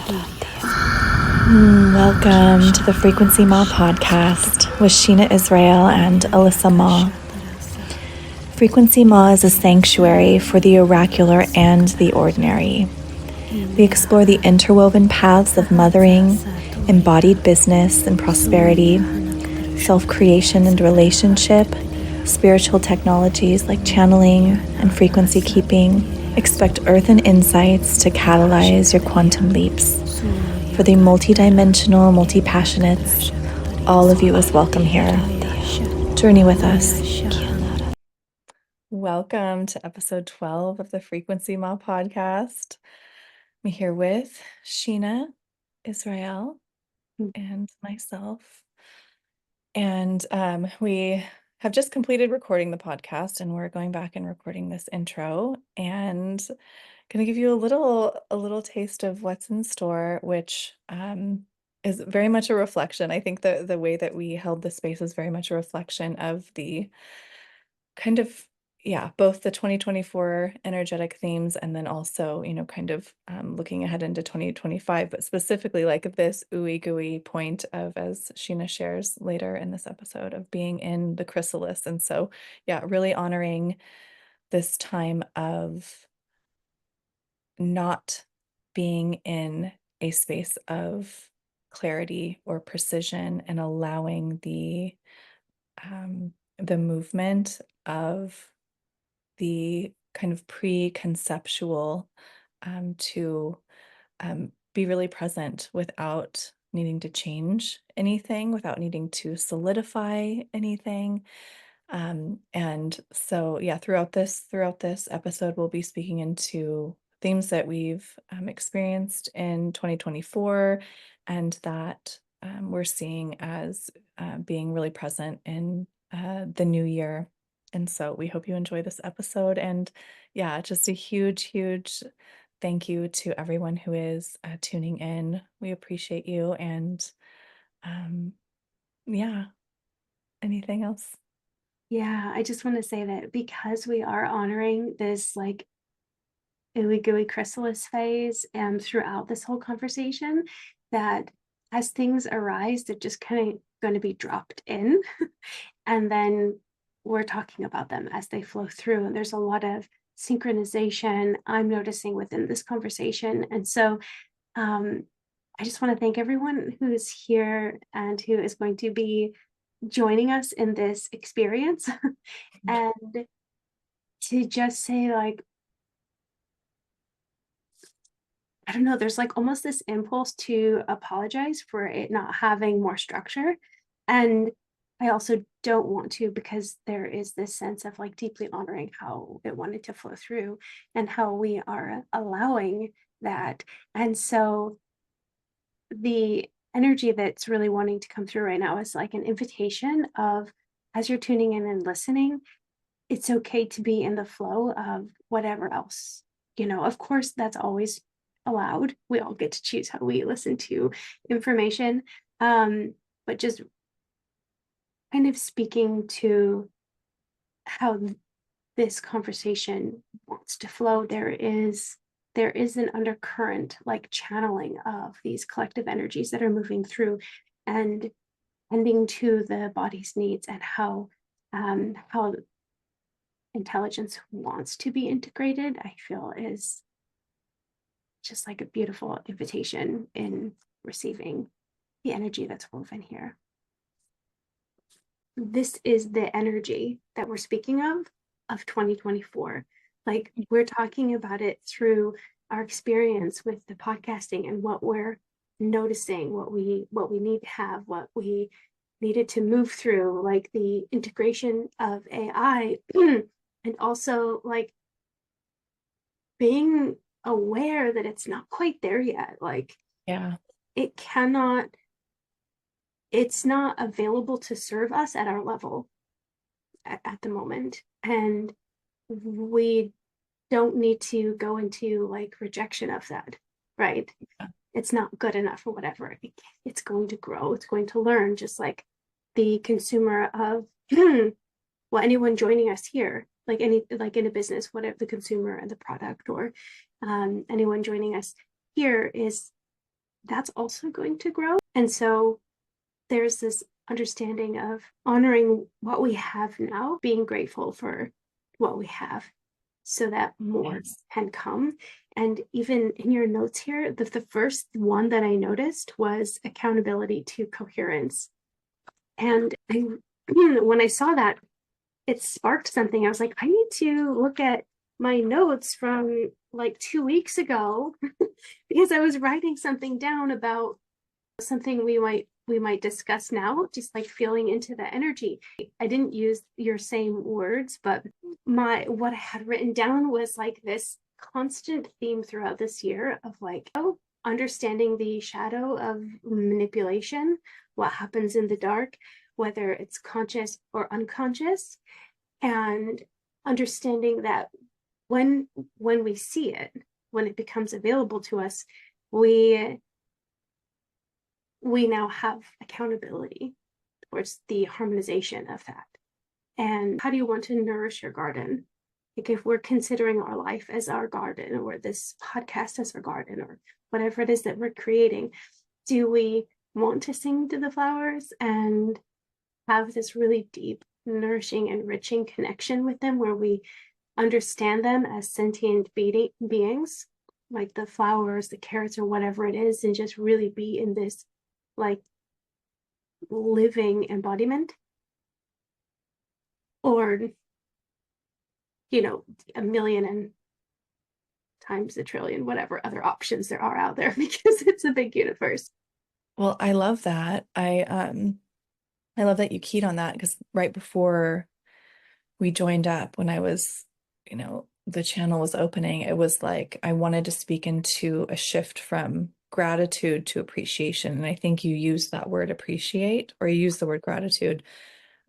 Welcome to the Frequency Ma podcast with Sheena Israel and Alyssa Ma. Frequency Ma is a sanctuary for the oracular and the ordinary. We explore the interwoven paths of mothering, embodied business and prosperity, self-creation and relationship, spiritual technologies like channeling and frequency keeping. Expect earthen insights to catalyze your quantum leaps. For the multi-dimensional, multi-passionates, all of you is welcome here. Journey with us. Welcome to episode 12 of the Frequency Ma podcast. I'm here with Sheena Israel and myself. And we have just completed recording the podcast, and we're going back and recording this intro and going to give you a little taste of what's in store, which is very much a reflection. I think the way that we held the space is very much a reflection of the kind of, both the 2024 energetic themes and then also, kind of looking ahead into 2025, but specifically like this ooey gooey point of, as Sheena shares later in this episode, of being in the chrysalis. And so, really honoring this time of not being in a space of clarity or precision and allowing the movement of the kind of pre-conceptual to be really present without needing to change anything, without needing to solidify anything. And so, throughout this episode, we'll be speaking into themes that we've experienced in 2024 and that we're seeing as being really present in the new year. And so we hope you enjoy this episode. And just a huge, huge thank you to everyone who is tuning in. We appreciate you. And anything else? Yeah, I just want to say that because we are honoring this like ooey gooey chrysalis phase throughout this whole conversation, that as things arise, they're just kind of going to be dropped in. And then we're talking about them as they flow through. And there's a lot of synchronization I'm noticing within this conversation. And so I just want to thank everyone who is here and who is going to be joining us in this experience. And to just say, like, I don't know, there's like almost this impulse to apologize for it not having more structure. And I also don't want to, because there is this sense of like deeply honoring how it wanted to flow through and how we are allowing that. And so the energy that's really wanting to come through right now is like an invitation of, as you're tuning in and listening, it's okay to be in the flow of whatever else. Of course, that's always allowed. We all get to choose how we listen to information. But just kind of speaking to how this conversation wants to flow, there is an undercurrent, like channeling of these collective energies that are moving through and tending to the body's needs, and how intelligence wants to be integrated, I feel is just like a beautiful invitation in receiving the energy that's woven here. This is the energy that we're speaking of 2024. Like, we're talking about it through our experience with the podcasting and what we're noticing, what we need to have, what we needed to move through, like the integration of AI and also like being aware that it's not quite there yet. Like, it's not available to serve us at our level at the moment. And we don't need to go into like rejection of that, right? It's not good enough or whatever. It's going to grow, it's going to learn, just like the consumer of well, anyone joining us here, like in a business, whatever the consumer and the product, or anyone joining us here is that's also going to grow. And so there's this understanding of honoring what we have now, being grateful for what we have so that more Yes. can come. And even in your notes here, the first one that I noticed was accountability to coherence. And when I saw that, it sparked something. I was like, I need to look at my notes from like 2 weeks ago because I was writing something down about something we might discuss now, just like feeling into the energy. I didn't use your same words, but what I had written down was like this constant theme throughout this year of like, oh, understanding the shadow of manipulation, what happens in the dark, whether it's conscious or unconscious, and understanding that when we see it, when it becomes available to us, we we now have accountability towards the harmonization of that. And how do you want to nourish your garden? Like if we're considering our life as our garden, or this podcast as our garden, or whatever it is that we're creating, do we want to sing to the flowers and have this really deep, nourishing, enriching connection with them where we understand them as sentient beings, like the flowers, the carrots, or whatever it is, and just really be in this like living embodiment? Or, a million and times a trillion, whatever other options there are out there, because it's a big universe. Well, I love that. I love that you keyed on that because right before we joined up, when I was, the channel was opening, it was like I wanted to speak into a shift from gratitude to appreciation. And I think you used that word appreciate, or you used the word gratitude,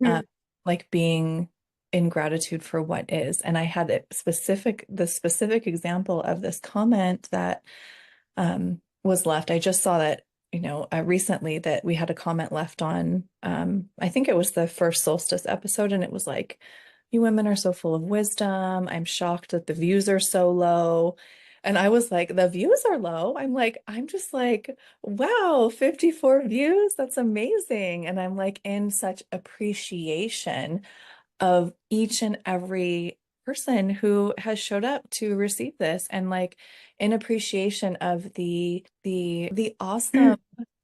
uh, Mm. like being in gratitude for what is. And I had the specific example of this comment that was left. I just saw that, recently, that we had a comment left on, I think it was the first Solstice episode, and it was like, you women are so full of wisdom. I'm shocked that the views are so low. And I was like, the views are low. I'm just like, wow, 54 views. That's amazing. And I'm like in such appreciation of each and every person who has showed up to receive this, and like in appreciation of the awesome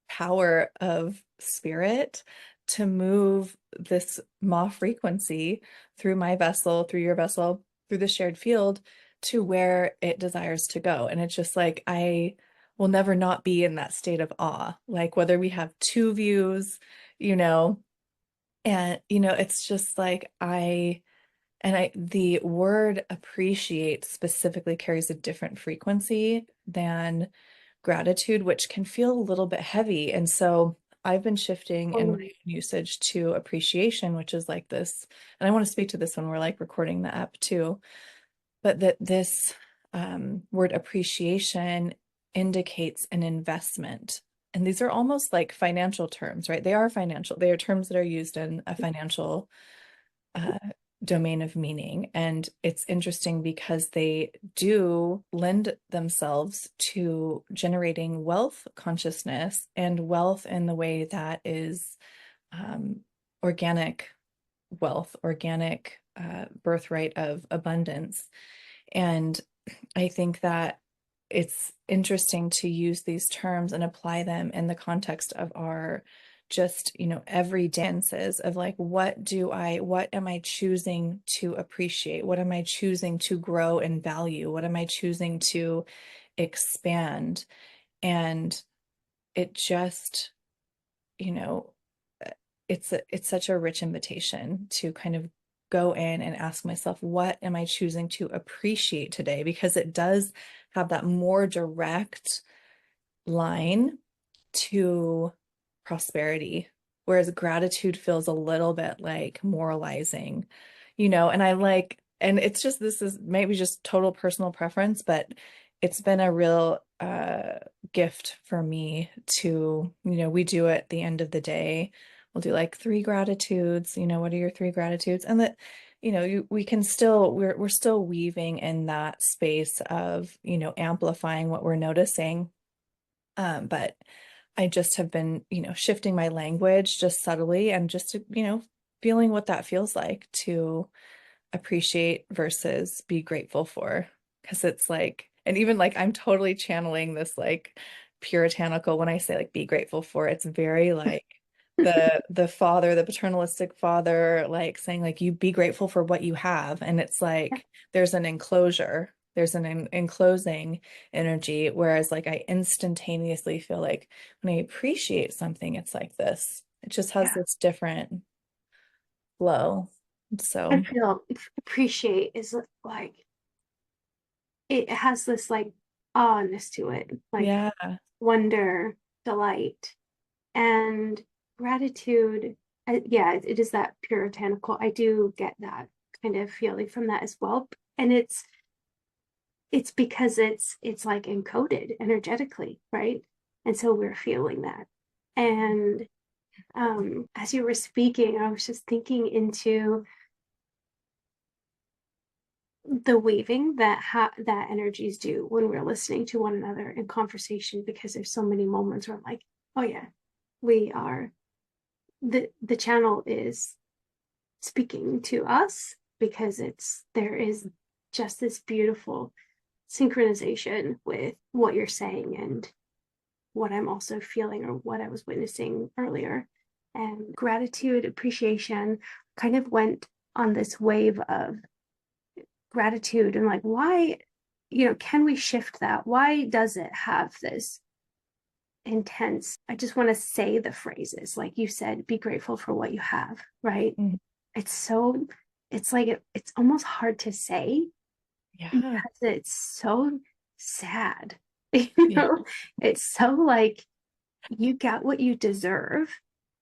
power of spirit to move this ma frequency through my vessel, through your vessel, through the shared field to where it desires to go. And it's just like I will never not be in that state of awe, like whether we have two views, you know and, it's just like the word appreciate specifically carries a different frequency than gratitude, which can feel a little bit heavy. And so I've been shifting in my Totally. own usage to appreciation, which is like this. And I want to speak to this when we're like recording the app too, but that this word appreciation indicates an investment. And these are almost like financial terms, right? They are financial. They are terms that are used in a financial uh, domain of meaning. And it's interesting because they do lend themselves to generating wealth consciousness, and wealth in the way that is um, organic wealth, organic birthright of abundance. And I think that it's interesting to use these terms and apply them in the context of our just, every dances of like, what am I choosing to appreciate? What am I choosing to grow in value? What am I choosing to expand? And it just, you know, it's such a rich invitation to kind of go in and ask myself, what am I choosing to appreciate today? Because it does have that more direct line to prosperity, whereas gratitude feels a little bit like moralizing, and and it's just, this is maybe just total personal preference, but it's been a real gift for me to, we do at the end of the day, we'll do like three gratitudes, what are your three gratitudes? And that, we can still, we're still weaving in that space of, amplifying what we're noticing. But I just have been, shifting my language just subtly and just, feeling what that feels like to appreciate versus be grateful for. Because it's like, and even like I'm totally channeling this like puritanical when I say like be grateful for, it's very like the father, the paternalistic father, like saying like you be grateful for what you have. And it's like there's an enclosure, there's an enclosing energy. Whereas like I instantaneously feel like when I appreciate something, it's like this. It just has Yeah. this different flow. I So feel appreciate is like it has this like awness to it, like yeah. wonder, delight, and gratitude. Yeah, it is that puritanical. I do get that kind of feeling from that as well. And it's because it's like encoded energetically, right? And so we're feeling that. And as you were speaking, I was just thinking into the weaving that energies do when we're listening to one another in conversation, because there's so many moments where I'm like, oh yeah, we are the channel is speaking to us, because there is just this beautiful synchronization with what you're saying and what I'm also feeling or what I was witnessing earlier. And gratitude, appreciation kind of went on this wave of gratitude and like, why, can we shift that? Why does it have this intense? I just want to say the phrases, like you said, be grateful for what you have, right? Mhm. It's so, it's like, it's almost hard to say Yeah. because it's so sad. Yeah. It's so like you get what you deserve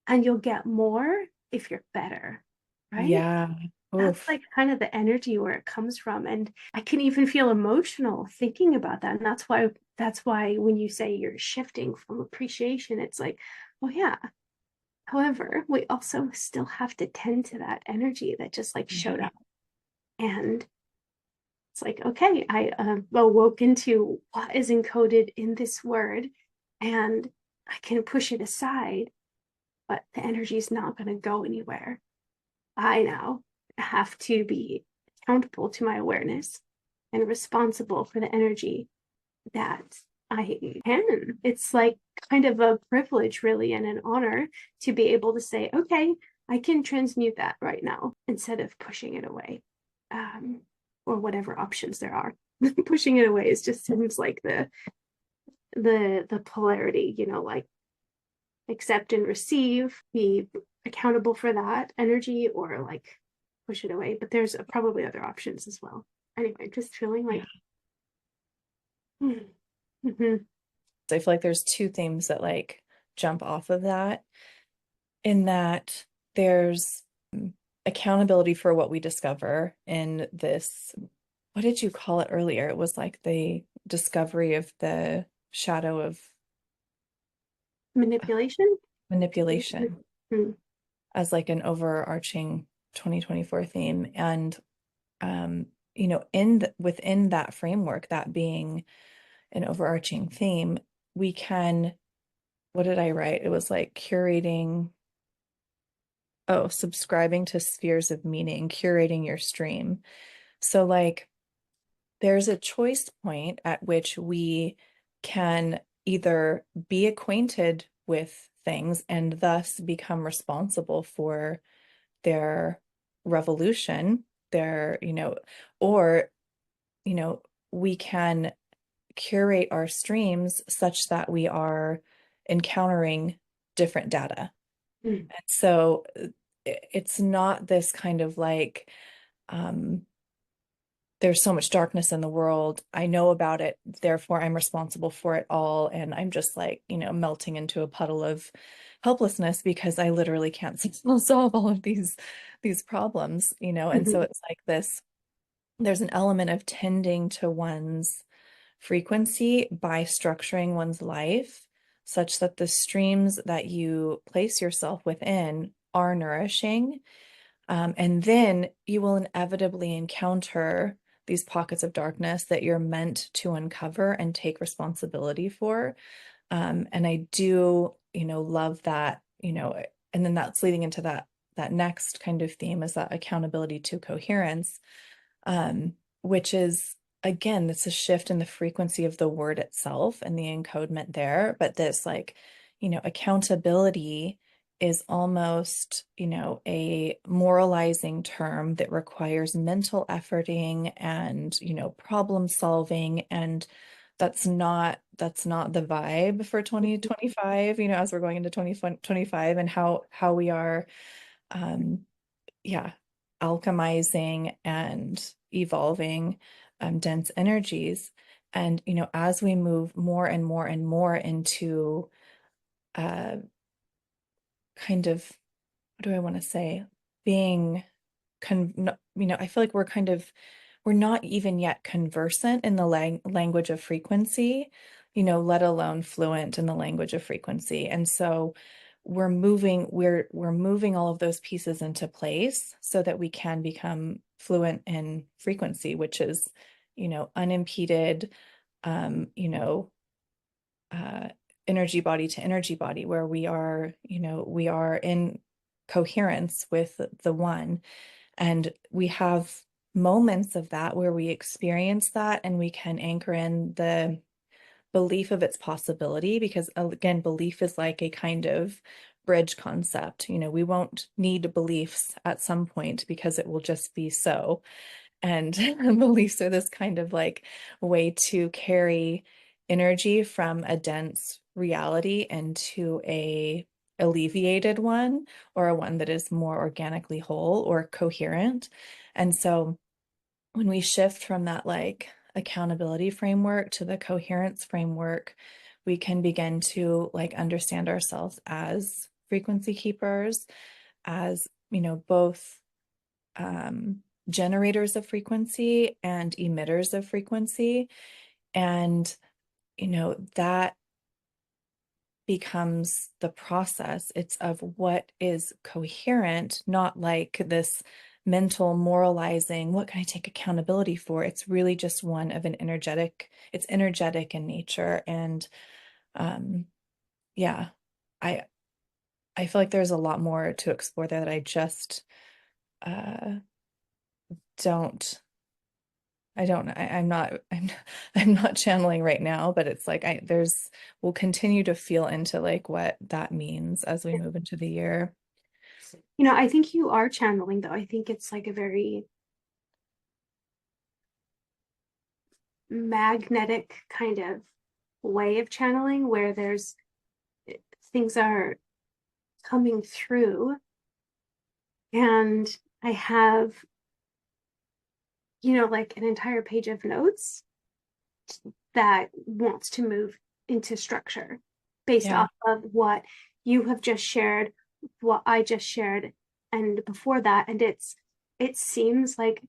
and you'll get more if you're better, right? Yeah. That's Oof. like kind of the energy where it comes from. And I can even feel emotional thinking about that. And that's why when you say you're shifting from appreciation, it's like, oh yeah. However, we also still have to tend to that energy that just like showed Yeah. up. And it's like, okay, I awoke into what is encoded in this word, and I can push it aside, but the energy is not going to go anywhere. I now have to be accountable to my awareness and responsible for the energy that I can. It's like kind of a privilege, really, and an honor to be able to say, okay, I can transmute that right now instead of pushing it away, or whatever options there are. Pushing it away is just seems like the polarity, like accept and receive, be accountable for that energy, or like push it away. But there's probably other options as well. Anyway, just feeling Yeah. like, mm-hmm, So I feel like there's two themes that like jump off of that, in that there's accountability for what we discover in this. What did you call it earlier? It was like the discovery of the shadow of manipulation. manipulation Mm-hmm. as like an overarching 2024 theme. And within that framework, that being an overarching theme, we can, what did I write? It was like curating, oh, subscribing to spheres of meaning, curating your stream. So like there's a choice point at which we can either be acquainted with things and thus become responsible for their revolution, or, you know, we can curate our streams such that we are encountering different data. Mm-hmm. And so it's not this kind of like, there's so much darkness in the world. I know about it, therefore I'm responsible for it all. And I'm just like, melting into a puddle of helplessness because I literally can't solve all of these problems, And so it's like this, there's an element of tending to one's frequency by structuring one's life such that the streams that you place yourself within are nourishing. And then you will inevitably encounter these pockets of darkness that you're meant to uncover and take responsibility for. And I do, love that, and then that's leading into that next kind of theme is that accountability to coherence, which is, again, it's a shift in the frequency of the word itself and the encodement there. But this, like, accountability is almost, a moralizing term that requires mental efforting and, problem solving. And that's not the vibe for 2025, as we're going into 2025 and how we are, um, yeah, alchemizing and evolving dense energies. And, as we move more and more and more into uh, kind of, what do I want to say, being, I feel like we're not even yet conversant in the language of frequency, let alone fluent in the language of frequency. And so we're moving all of those pieces into place so that we can become fluent in frequency, which is, unimpeded, um, you know, uh, energy body to energy body, where we are in coherence with the one. And we have moments of that where we experience that and we can anchor in the belief of its possibility, because again, belief is like a kind of bridge concept. We won't need beliefs at some point because it will just be so. And beliefs are this kind of like way to carry energy from a dense reality into a alleviated one, or a one that is more organically whole or coherent. And so when we shift from that like accountability framework to the coherence framework, we can begin to like understand ourselves as frequency keepers, as, both generators of frequency and emitters of frequency. And, that becomes the process. It's of what is coherent, not like this mental moralizing, what can I take accountability for? It's really just one of it's energetic in nature. And um, yeah, I I feel like there's a lot more to explore there that I just uh don't I don't I'm not channeling right now, but it's like we'll continue to feel into like what that means as we move into the year. I think you are channeling, though. I think it's like a very magnetic kind of way of channeling where there's things are coming through, and I have, like an entire page of notes that wants to move into structure based Yeah. off of what you have just shared, what I just shared, and before that. And it seems like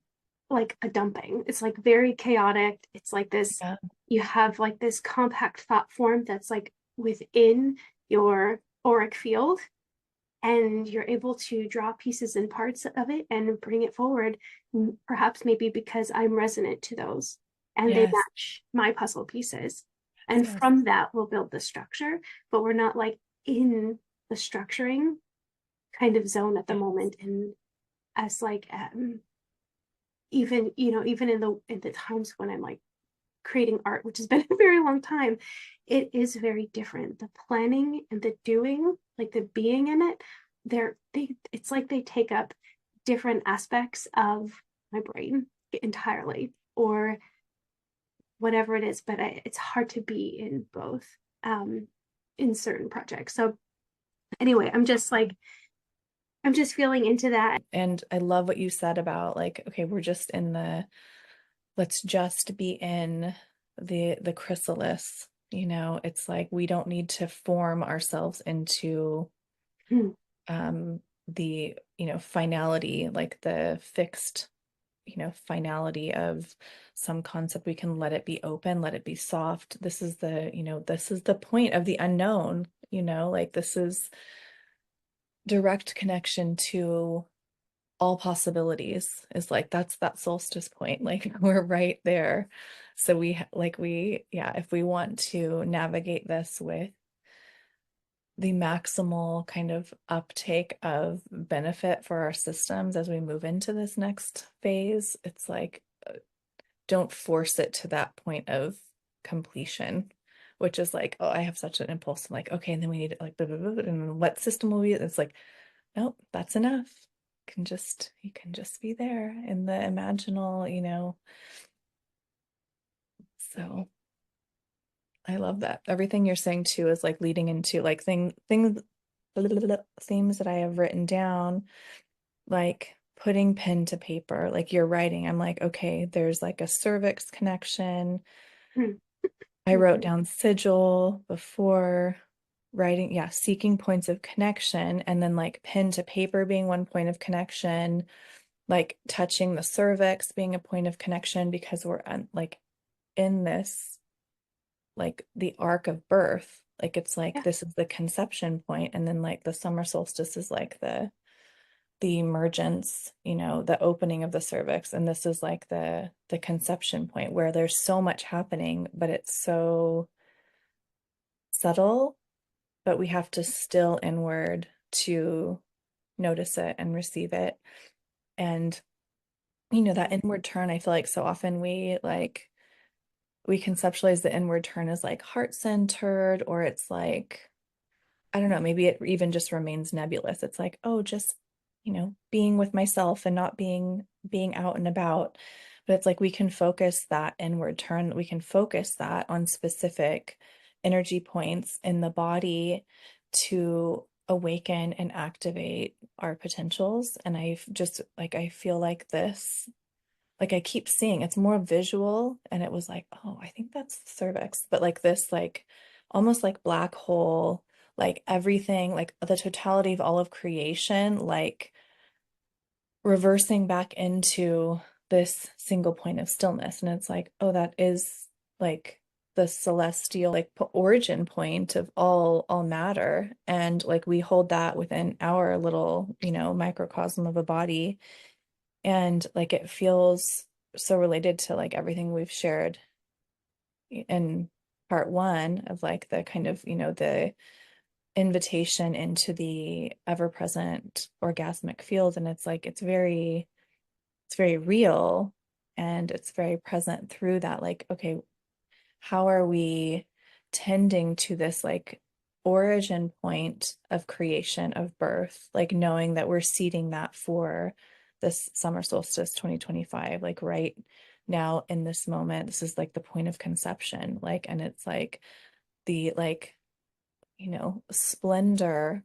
a dumping. It's like very chaotic. It's like this, Yeah. you have like this compact thought form that's like within your auric field, and you're able to draw pieces and parts of it and bring it forward, perhaps maybe because I'm resonant to those and they Yes. match my puzzle pieces. Yes. And Yes. from that, we'll build the structure, but we're not like in the structuring kind of zone at the Yes. moment. And as like, even in the times when I'm like creating art, which has been a very long time, it is very different. The planning and the doing, like the being in it, it's like they take up different aspects of my brain entirely, or whatever it is. But it's hard to be in both, in certain projects. So anyway, I'm just feeling into that. And I love what you said about like, okay, let's just be in the chrysalis. It's like we don't need to form ourselves into Hmm. the, finality, like the fixed, finality of some concept. We can let it be open, let it be soft. This is the point of the unknown, like this is direct connection to all possibilities is like, that's that solstice point. Like we're right there. So yeah, if we want to navigate this with the maximal kind of uptake of benefit for our systems as we move into this next phase, it's like, don't force it to that point of completion, which is like, oh, I have such an impulse. I'm like, okay, and then we need it like, blah, blah, blah, and what system will we? It's like, nope, that's enough. You can just be there in the imaginal, So I love that. Everything you're saying too is like leading into like things, themes that I have written down, like putting pen to paper, like you're writing. I'm like, okay, there's like a cervix connection. I wrote Mhm. down sigil before writing, yeah, seeking points of connection, and then like pen to paper being one point of connection, like touching the cervix being a point of connection because we're like in this, like the arc of birth. Like it's like Yeah. this is the conception point, and then like the summer solstice is like the emergence, the opening of the cervix, and this is like the conception point where there's so much happening, but it's so subtle, but we have to still inward to notice it and receive it. And that inward turn, I feel like so often we conceptualize the inward turn as like heart centered, or it's like, I don't know, maybe it even just remains nebulous. It's like, oh, just, being with myself and not being out and about. But it's like we can focus that inward turn, we can focus that on specific energy points in the body to awaken and activate our potentials. And I've just like, I feel like this, like I keep seeing it's more visual, and it was like, oh, I think that's the cervix, but like this, like almost like black hole, like everything, like the totality of all of creation, like reversing back into this single point of stillness. And it's like, oh, that is like the celestial like origin point of all matter, and like we hold that within our little microcosm of a body, and like it feels so related to like everything we've shared in part one of like the kind of the invitation into the ever-present orgasmic field. And it's like it's very real, and it's very present through that. Like, okay, how are we tending to this like origin point of creation, of birth, like knowing that we're seeding that for this summer solstice 2025, like right now in this moment, this is like the point of conception, like, and it's like the like splendor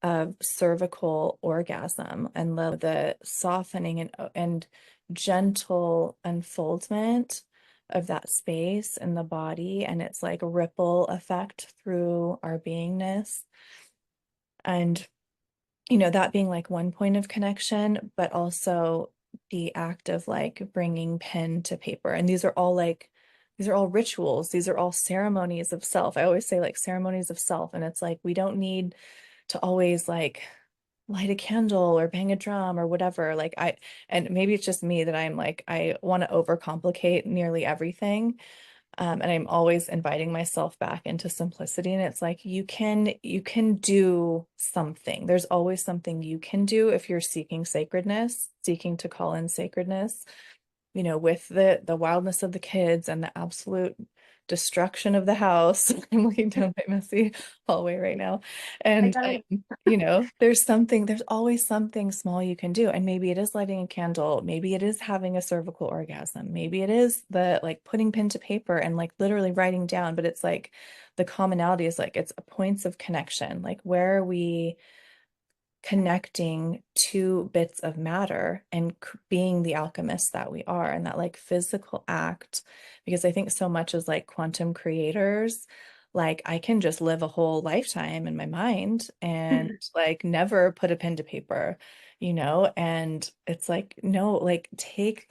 of cervical orgasm, and the softening and gentle unfoldment of that space in the body, and it's like a ripple effect through our beingness. And that being like one point of connection, but also the act of like bringing pen to paper. And these are all rituals, these are all ceremonies of self. I always say like ceremonies of self, and it's like we don't need to always like light a candle or bang a drum or whatever. Like and maybe it's just me that I'm like, I want to overcomplicate nearly everything. And I'm always inviting myself back into simplicity. And it's like, you can do something. There's always something you can do if you're seeking sacredness, seeking to call in sacredness, with the wildness of the kids and the absolute destruction of the house. I'm looking down my messy hallway right now. I And got it. there's always something small you can do. And maybe it is lighting a candle, maybe it is having a cervical orgasm, maybe it is the like putting pen to paper and like literally writing down. But it's like the commonality is like it's points of connection, like where are we connecting two bits of matter and being the alchemists that we are, and that like physical act. Because I think so much as like quantum creators, like I can just live a whole lifetime in my mind and like never put a pen to paper, and it's like, no, like take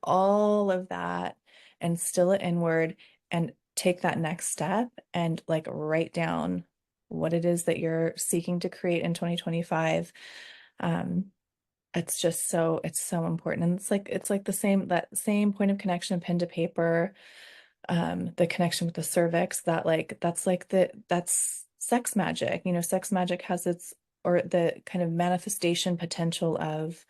all of that and still it inward, and take that next step and like write down what it is that you're seeking to create in 2025. Um, it's just so, it's so important. And it's like the same, that same point of connection, pen to paper, the connection with the cervix, that like that's like that's sex magic. You know, sex magic has its, or the kind of manifestation potential of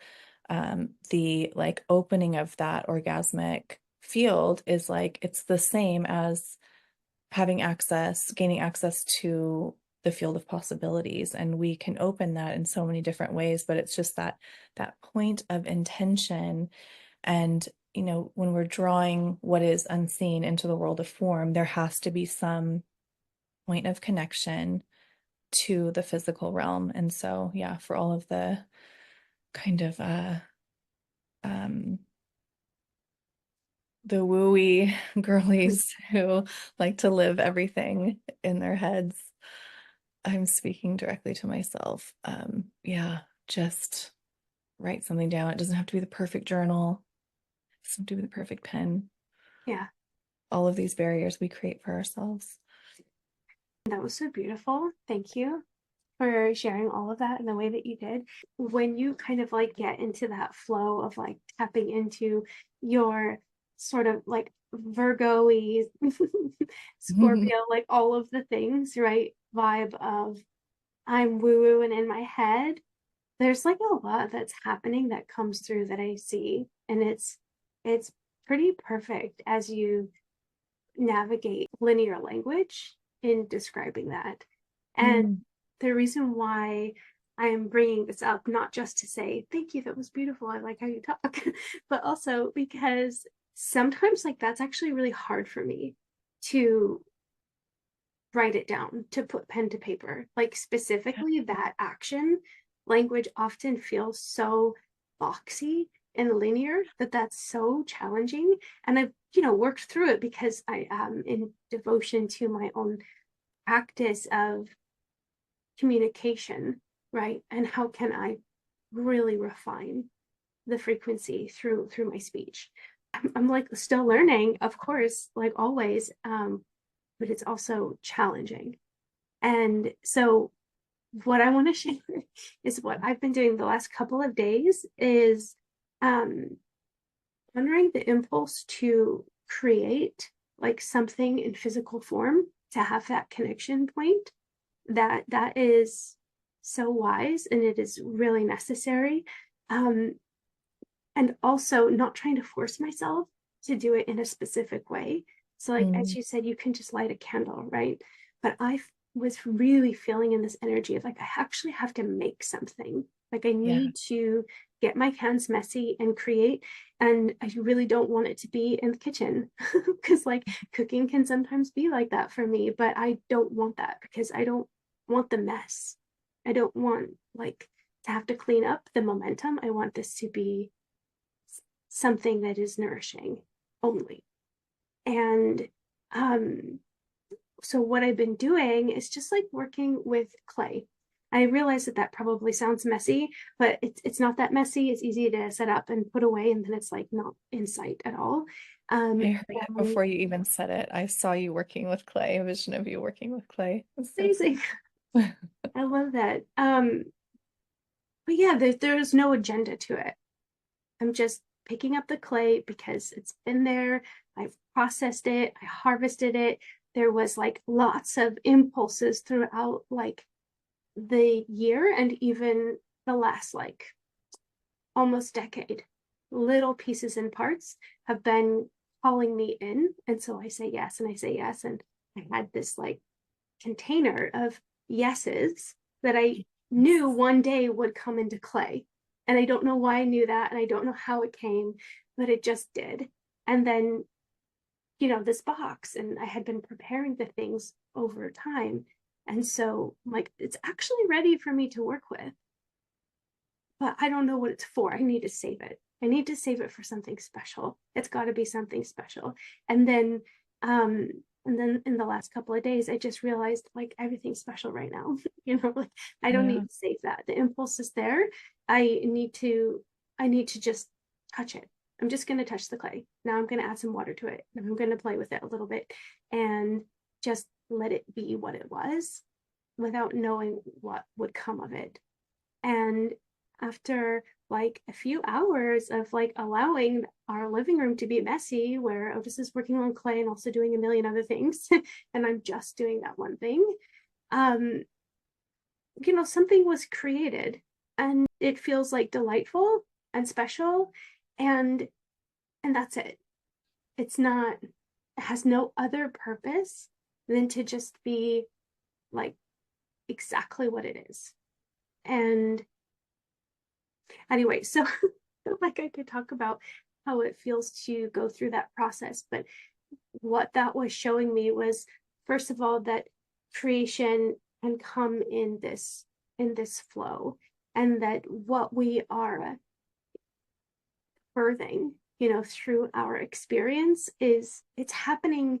the like opening of that orgasmic field is like it's the same as having access, gaining access to the field of possibilities. And we can open that in so many different ways, but it's just that point of intention. And, you know, when we're drawing what is unseen into the world of form, there has to be some point of connection to the physical realm. And so, yeah, for all of the kind of um the wooey girlies who like to live everything in their heads, I'm speaking directly to myself. Yeah, just write something down. It doesn't have to be the perfect journal. It doesn't have to be the perfect pen. Yeah. All of these barriers we create for ourselves. That was so beautiful. Thank you for sharing all of that in the way that you did. When you kind of like get into that flow of like tapping into your sort of like Virgo-y, Scorpio, like all of the things, right? Vibe of I'm woo-woo and in my head, there's like a lot that's happening that comes through that I see. And it's pretty perfect as you navigate linear language in describing that. And Mm, the reason why I'm bringing this up, not just to say, thank you, that was beautiful, I like how you talk, but also because sometimes, like, that's actually really hard for me to write it down, to put pen to paper. Like, specifically, that action language often feels so boxy and linear that's so challenging. And I've, worked through it because I am in devotion to my own practice of communication, right? And how can I really refine the frequency through my speech? I'm like still learning, of course, like always, but it's also challenging. And so what I want to share is what I've been doing the last couple of days is um, honoring the impulse to create like something in physical form to have that connection point. That is so wise and it is really necessary. Um, and also not trying to force myself to do it in a specific way. So, like as mm, you said, you can just light a candle, right? But I was really feeling in this energy of like, I actually have to make something. Like, I yeah. need to get my hands messy and create. And I really don't want it to be in the kitchen because, like, cooking can sometimes be like that for me. But I don't want that because I don't want the mess. I don't want, like, to have to clean up the momentum. I want this to be something that is nourishing only. And um, so what I've been doing is just like working with clay. I realize that probably sounds messy, but it's not that messy. It's easy to set up and put away, and then it's like not in sight at all. I heard it And before you even said it. I saw you working with clay, a vision of you working with clay. It's so amazing. cool. I love that. But yeah, there's no agenda to it. I'm just picking up the clay because it's been there. I've processed it, I harvested it. There was like lots of impulses throughout like the year and even the last like almost decade. Little pieces and parts have been calling me in. And so I say yes and I say yes. And I had this like container of yeses that I knew one day would come into clay. And I don't know why I knew that. And I don't know how it came, but it just did. And then, this box, and I had been preparing the things over time. And so, like, it's actually ready for me to work with, but I don't know what it's for. I need to save it. I need to save it for something special. It's got to be something special. And then, um, and then in the last couple of days, I just realized like everything's special right now. Like I don't need Yeah. to save that. The impulse is there. I need to, I need to just touch it. I'm just going to touch the clay. Now I'm going to add some water to it. And I'm going to play with it a little bit and just let it be what it was without knowing what would come of it. And after like a few hours of like allowing our living room to be messy, where Otis is working on clay and also doing a million other things, and I'm just doing that one thing. Um, something was created, and it feels like delightful and special, and that's it. It's not, it has no other purpose than to just be like exactly what it is. And anyway, so like I could talk about how it feels to go through that process, but what that was showing me was, first of all, that creation can come in this flow, and that what we are birthing, through our experience, is it's happening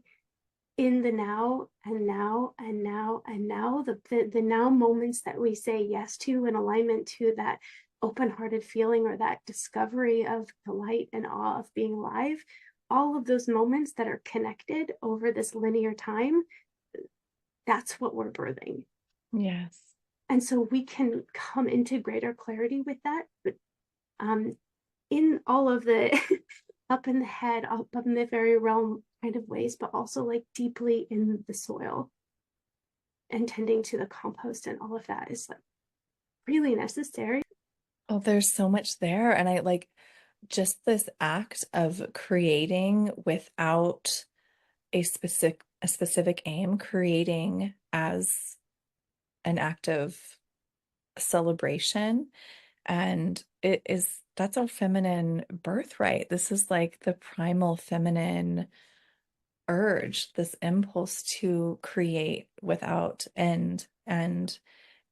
in the now and now and now and now, the now moments that we say yes to in alignment to that open-hearted feeling, or that discovery of delight and awe of being alive. All of those moments that are connected over this linear time, that's what we're birthing. Yes. And so we can come into greater clarity with that, but in all of the up in the head, up in the very realm kind of ways, but also like deeply in the soil, and tending to the compost and all of that is like really necessary. Oh, there's so much there. And I like just this act of creating without a specific aim, creating as an act of celebration. And that's our feminine birthright. This is like the primal feminine urge, this impulse to create without end. And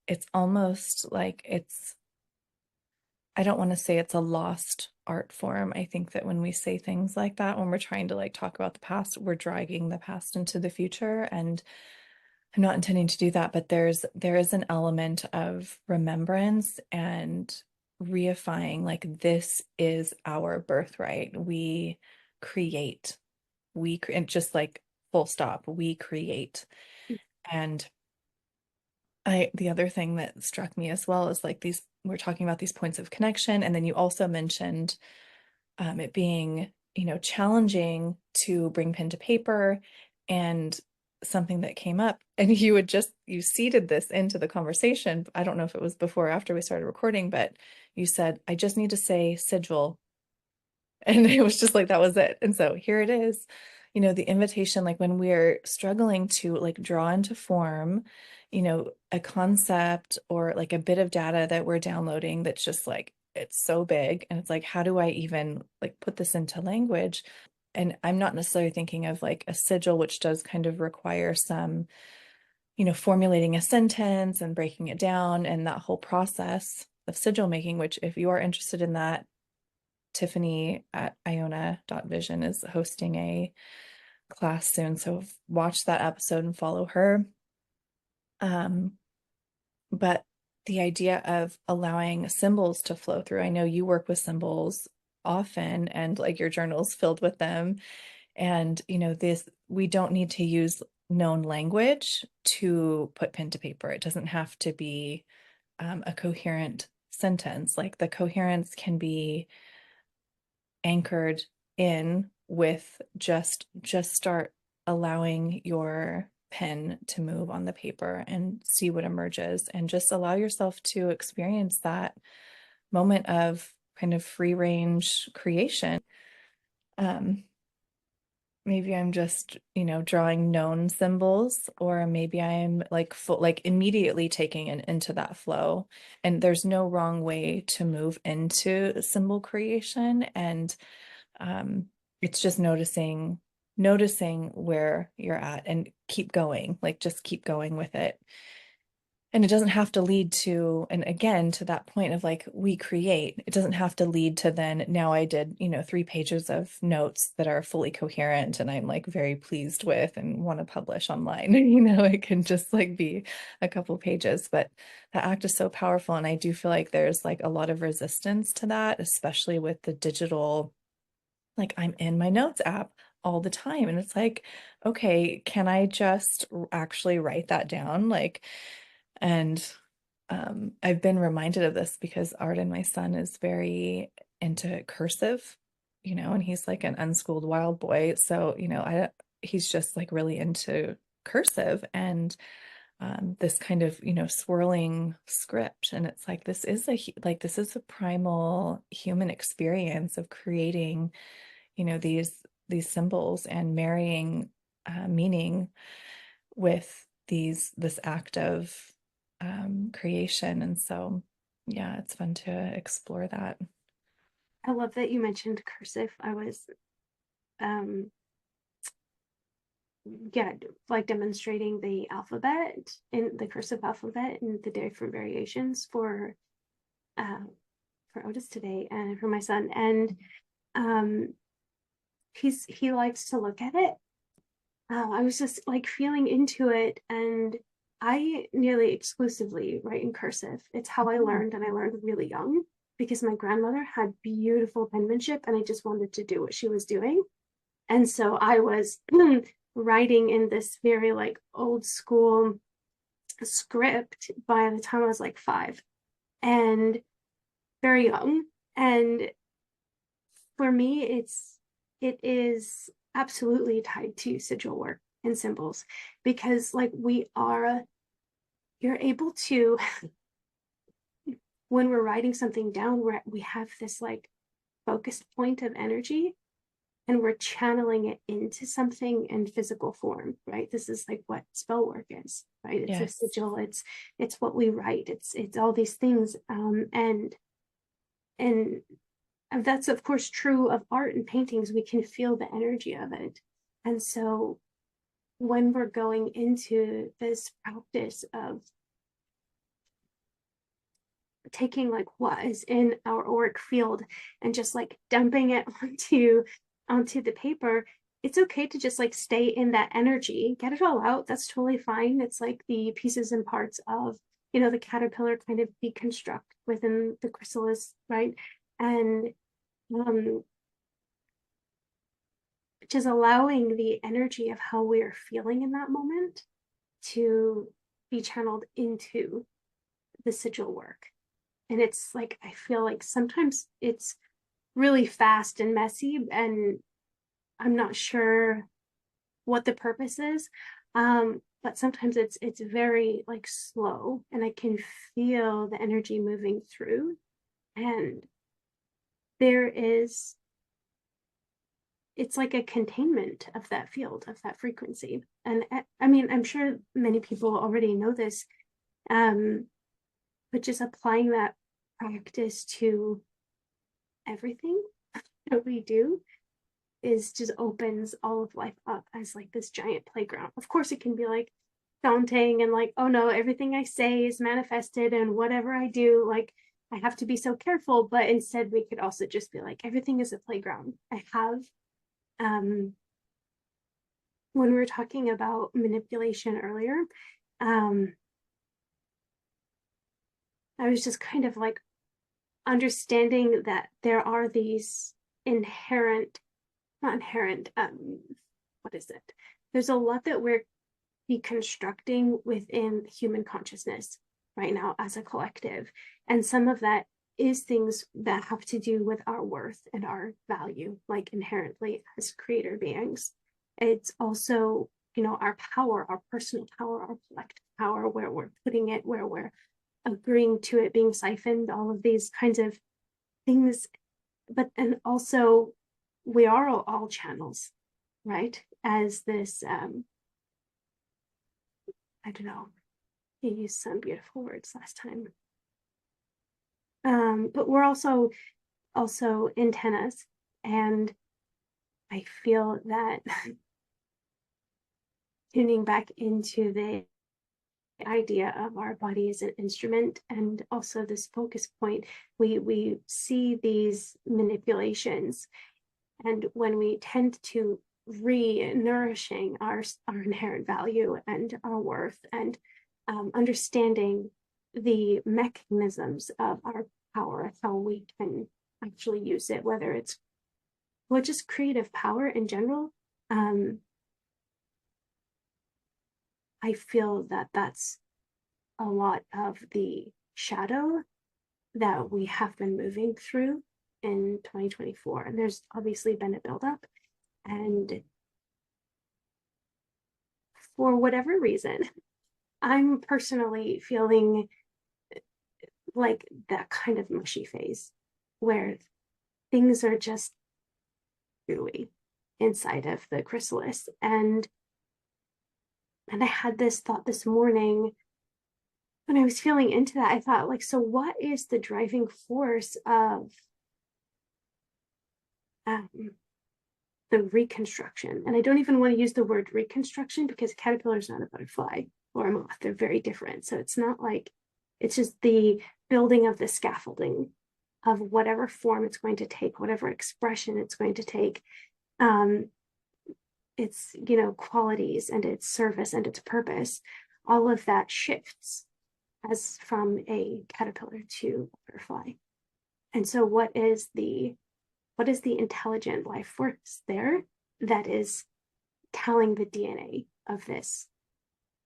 it's almost like I don't want to say it's a lost art form. I think that when we say things like that, when we're trying to like talk about the past, we're dragging the past into the future. And I'm not intending to do that, but there is an element of remembrance and reifying, like this is our birthright. We create, and just like full stop, we create. And the other thing that struck me as well is like we're talking about these points of connection. And then you also mentioned it being, challenging to bring pen to paper, and something that came up, and you seeded this into the conversation. I don't know if it was before or after we started recording, but you said, I just need to say sigil. And it was just like, that was it. And so here it is, the invitation, like when we're struggling to like draw into form, a concept or like a bit of data that we're downloading that's just like, it's so big. And it's like, how do I even like put this into language? And I'm not necessarily thinking of like a sigil, which does kind of require some, formulating a sentence and breaking it down and that whole process of sigil making, which if you are interested in that, Tiffany at iona.vision is hosting a class soon. So watch that episode and follow her. But the idea of allowing symbols to flow through, I know you work with symbols often and like your journal's filled with them. And, we don't need to use known language to put pen to paper. It doesn't have to be a coherent sentence. Like the coherence can be anchored in with just start allowing your pen to move on the paper and see what emerges, and just allow yourself to experience that moment of kind of free range creation. um Maybe I'm just, drawing known symbols, or maybe I'm like like immediately taking it into that flow. And there's no wrong way to move into symbol creation. And um, it's just noticing where you're at and keep going, like just keep going with it. And it doesn't have to lead to, and again, to that point of like, we create, it doesn't have to lead to then now I did, 3 pages of notes that are fully coherent and I'm like very pleased with and want to publish online. It can just like be a couple pages, but the act is so powerful. And I do feel like there's like a lot of resistance to that, especially with the digital, like I'm in my notes app all the time. And it's like, okay, can I just actually write that down? Like, and I've been reminded of this because Arden, my son, is very into cursive, and he's like an unschooled wild boy. So, he's just like really into cursive and this kind of, swirling script. And it's like this is a primal human experience of creating, these symbols and marrying meaning with this act of creation. And so, yeah, it's fun to explore that. I love that you mentioned cursive. I was um yeah, like demonstrating the alphabet in the cursive alphabet and the different variations uh for Otis today and for my son. And um he likes to look at it. I was just like feeling into it, and I nearly exclusively write in cursive. It's how I learned, and I learned really young because my grandmother had beautiful penmanship, and I just wanted to do what she was doing. And so I was writing in this very like old school script by the time I was like 5 and very young. And for me, it is absolutely tied to sigil work and symbols because like you're able to when we're writing something down where we have this like focused point of energy and we're channeling it into something in physical form, right? This is like what spell work is, right? It's a Yes. sigil, it's what we write, it's all these things. And that's of course true of art and paintings. We can feel the energy of it. And so when we're going into this practice of taking like what is in our auric field and just like dumping it onto the paper, it's okay to just like stay in that energy, get it all out. That's totally fine. It's like the pieces and parts of the caterpillar kind of deconstruct within the chrysalis, right? And just allowing the energy of how we're feeling in that moment to be channeled into the sigil work. And it's like I feel like sometimes it's really fast and messy, and I'm not sure what the purpose is. But sometimes it's very like slow, and I can feel the energy moving through. And there is it's like a containment of that field, of that frequency. And I mean, I'm sure many people already know this, but just applying that practice to everything that we do is just opens all of life up as like this giant playground. Of course, it can be like daunting and like, oh no, everything I say is manifested, and whatever I do, like I have to be so careful. But instead, we could also just be like, everything is a playground. I have when we were talking about manipulation earlier, um, I was just kind of like understanding that there are these inherent, not inherent, what is it? There's a lot that we're deconstructing within human consciousness right now as a collective. And some of that is things that have to do with our worth and our value, like inherently as creator beings. It's also, our power, our personal power, our collective power, where we're putting it, where we're agreeing to it being siphoned, all of these kinds of things. But and also we are all channels, right? As this I don't know, you used some beautiful words last time. But we're also antennas, and I feel that tuning back into the idea of our body as an instrument and also this focus point, we see these manipulations, and when we tend to re-nourishing our inherent value and our worth, and understanding the mechanisms of our power, how we can actually use it, whether it's just creative power in general. I feel that that's a lot of the shadow that we have been moving through in 2024. And there's obviously been a buildup. And for whatever reason, I'm personally feeling like that kind of mushy phase where things are just gooey inside of the chrysalis. And I had this thought this morning when I was feeling into that. I thought, like, so what is the driving force of um, the reconstruction? And I don't even want to use the word reconstruction because a caterpillar is not a butterfly or a moth. They're very different. So it's not like, it's just the building of the scaffolding of whatever form it's going to take, whatever expression it's going to take. Its, you know, qualities and its service and its purpose, all of that shifts as from a caterpillar to a butterfly. And so what is the intelligent life force there that is telling the DNA of this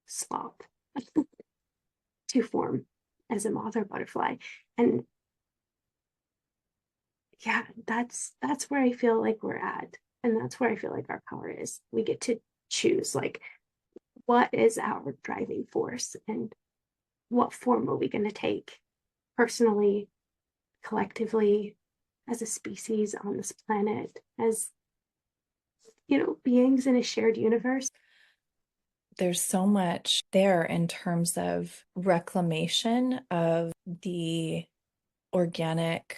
slop to form as a moth or butterfly? And yeah, that's where I feel like we're at. And that's where I feel like our power is. We get to choose, like, what is our driving force and what form are we going to take personally, collectively, as a species on this planet, as, you know, beings in a shared universe. There's so much there in terms of reclamation of the organic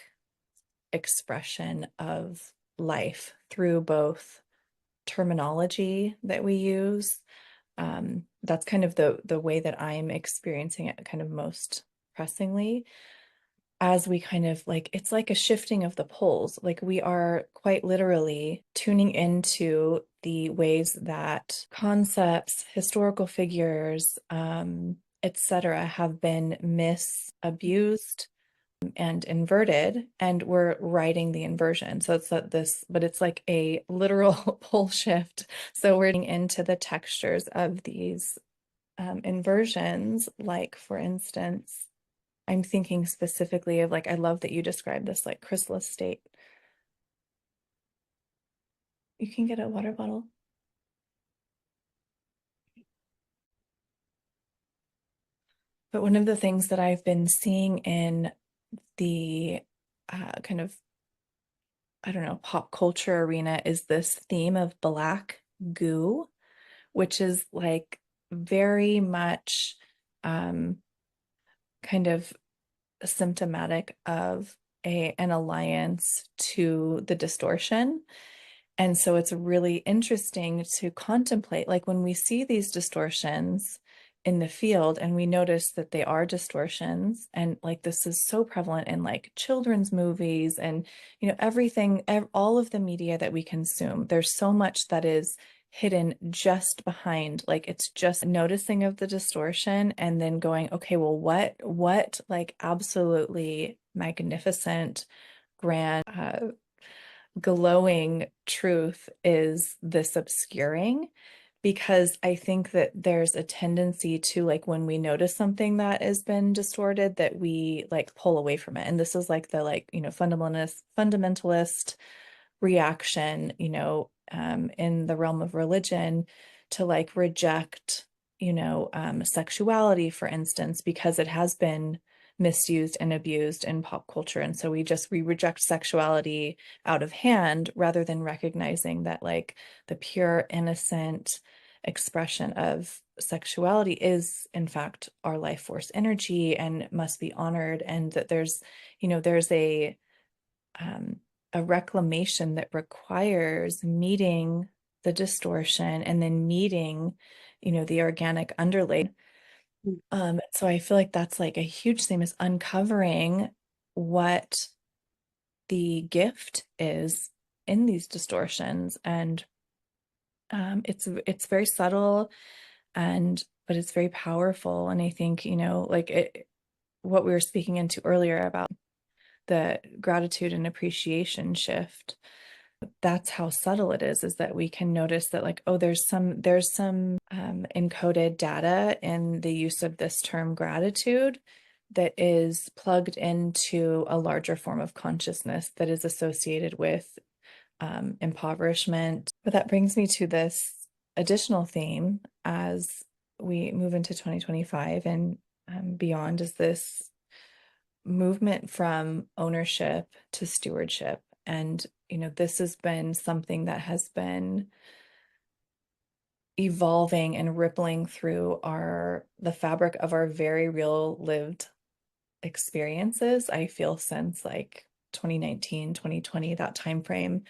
expression of life through both terminology that we use. That's kind of the way that I'm experiencing it kind of most pressingly, as we kind of like, it's like a shifting of the poles. Like we are quite literally tuning into the ways that concepts, historical figures, etc., have been misabused and inverted, and we're writing the inversion. So it's that this, but it's like a literal pole shift. So we're getting into the textures of these inversions. Like, for instance, I'm thinking specifically of, like, I love that you described this like chrysalis state. You can get a water bottle. But one of the things that I've been seeing in the kind of, I don't know, pop culture arena is this theme of black goo, which is like very much kind of symptomatic of an alliance to the distortion. And so it's really interesting to contemplate, like when we see these distortions in the field and we notice that they are distortions, and like this is so prevalent in like children's movies and, you know, everything, all of the media that we consume, there's so much that is hidden just behind, like it's just noticing of the distortion and then going, okay, well, what like absolutely magnificent, grand, glowing truth is this obscuring? Because I think that there's a tendency to, like, when we notice something that has been distorted, that we like pull away from it. And this is like the, like, you know, fundamentalist reaction, you know, in the realm of religion, to like reject, you know, sexuality, for instance, because it has been misused and abused in pop culture. And so we reject sexuality out of hand, rather than recognizing that like the pure, innocent expression of sexuality is in fact our life force energy and must be honored. And that there's, you know, there's a reclamation that requires meeting the distortion and then meeting, you know, the organic underlay. So I feel like that's like a huge thing, is uncovering what the gift is in these distortions. And it's very subtle, and but it's very powerful. And I think, you know, like what we were speaking into earlier about the gratitude and appreciation shift, that's how subtle it is that we can notice that, like, oh, there's some encoded data in the use of this term gratitude that is plugged into a larger form of consciousness that is associated with impoverishment. But that brings me to this additional theme as we move into 2025 and beyond, is this movement from ownership to stewardship. And, this has been something that has been evolving and rippling through the fabric of our very real lived experiences, I feel, since like 2019, 2020, that time frame.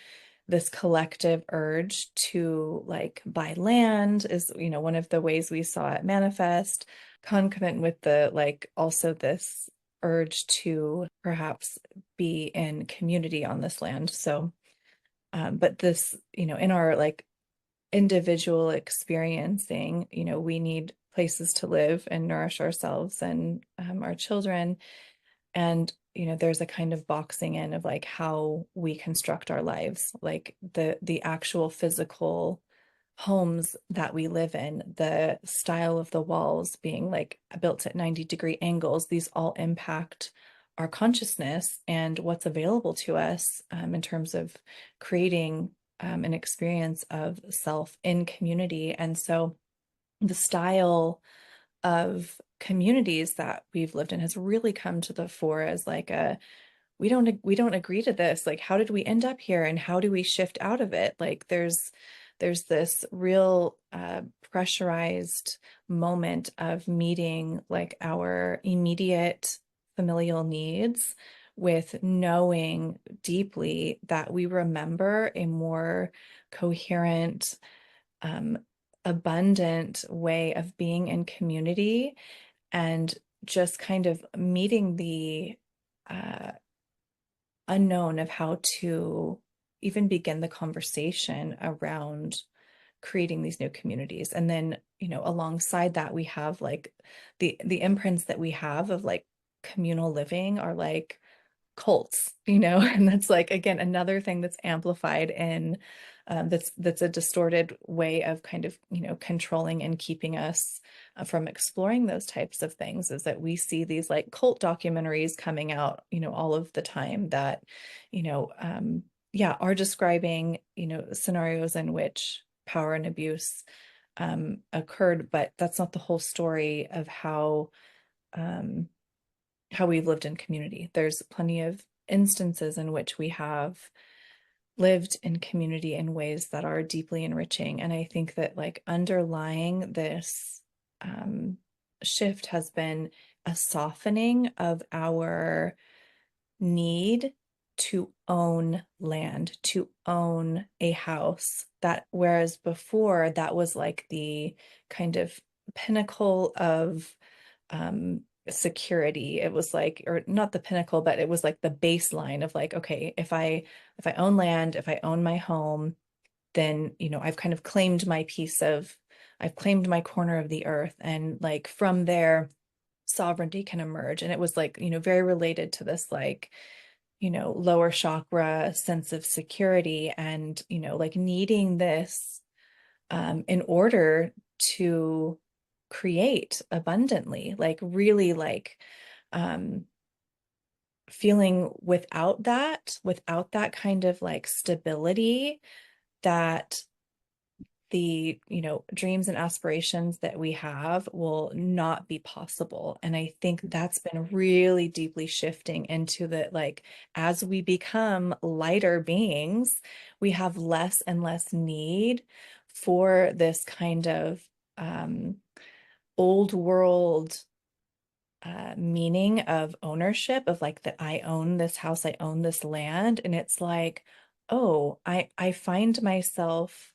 This collective urge to like buy land is, one of the ways we saw it manifest, concomitant with the like also this urge to perhaps be in community on this land. So but this, in our like individual experiencing, we need places to live and nourish ourselves and our children. And, there's a kind of boxing in of like how we construct our lives, like the actual physical homes that we live in, the style of the walls being like built at 90-degree angles. These all impact our consciousness and what's available to us in terms of creating an experience of self in community. And so the style of communities that we've lived in has really come to the fore as like we don't agree to this. Like, how did we end up here and how do we shift out of it? Like there's this real pressurized moment of meeting like our immediate familial needs with knowing deeply that we remember a more coherent, um, abundant way of being in community, and just kind of meeting the uh, unknown of how to even begin the conversation around creating these new communities. And then, alongside that, we have like the imprints that we have of like communal living are like cults, and that's like, again, another thing that's amplified in that's a distorted way of kind of, controlling and keeping us from exploring those types of things, is that we see these like cult documentaries coming out, all of the time that, yeah, are describing, scenarios in which power and abuse occurred, but that's not the whole story of um, how we've lived in community. There's plenty of instances in which we have lived in community in ways that are deeply enriching. And I think that like underlying this shift has been a softening of our need to own land, to own a house. That whereas before that was like the kind of pinnacle of security. It was like, or not the pinnacle, but it was like the baseline of like, okay, if I own land, if I own my home, then, I've kind of claimed my I've claimed my corner of the earth. And like from there, sovereignty can emerge. And it was like, very related to this like, lower chakra sense of security and, like needing this in order to create abundantly, like really like um feeling without that kind of like stability, that the dreams and aspirations that we have will not be possible. And I think that's been really deeply shifting into the like, as we become lighter beings, we have less and less need for this kind of um old world meaning of ownership, of like that I own this house, I own this land. And it's like, oh, I find myself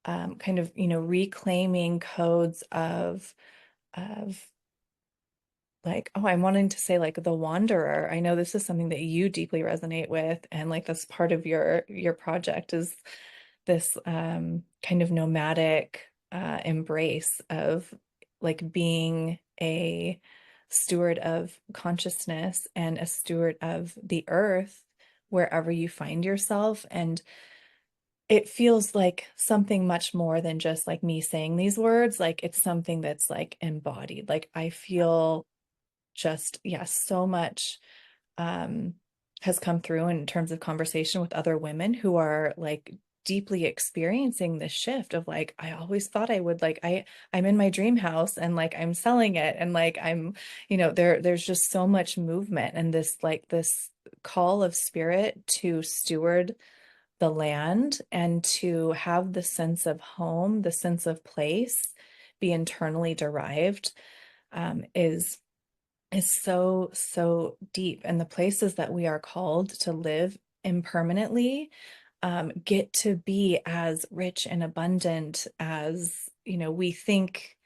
kind of, reclaiming codes of like, oh, I'm wanting to say like the wanderer. I know this is something that you deeply resonate with, and like that's part of your project, is this kind of nomadic embrace of like being a steward of consciousness and a steward of the earth wherever you find yourself. And it feels like something much more than just like me saying these words. Like it's something that's like embodied. Like I feel just, yeah, so much has come through in terms of conversation with other women who are like deeply experiencing this shift of like, I always thought I would, like, I'm in my dream house and like I'm selling it, and like I'm, there's just so much movement, and this like this call of spirit to steward the land and to have the sense of home, the sense of place be internally derived, is so deep. And the places that we are called to live impermanently get to be as rich and abundant as, we think,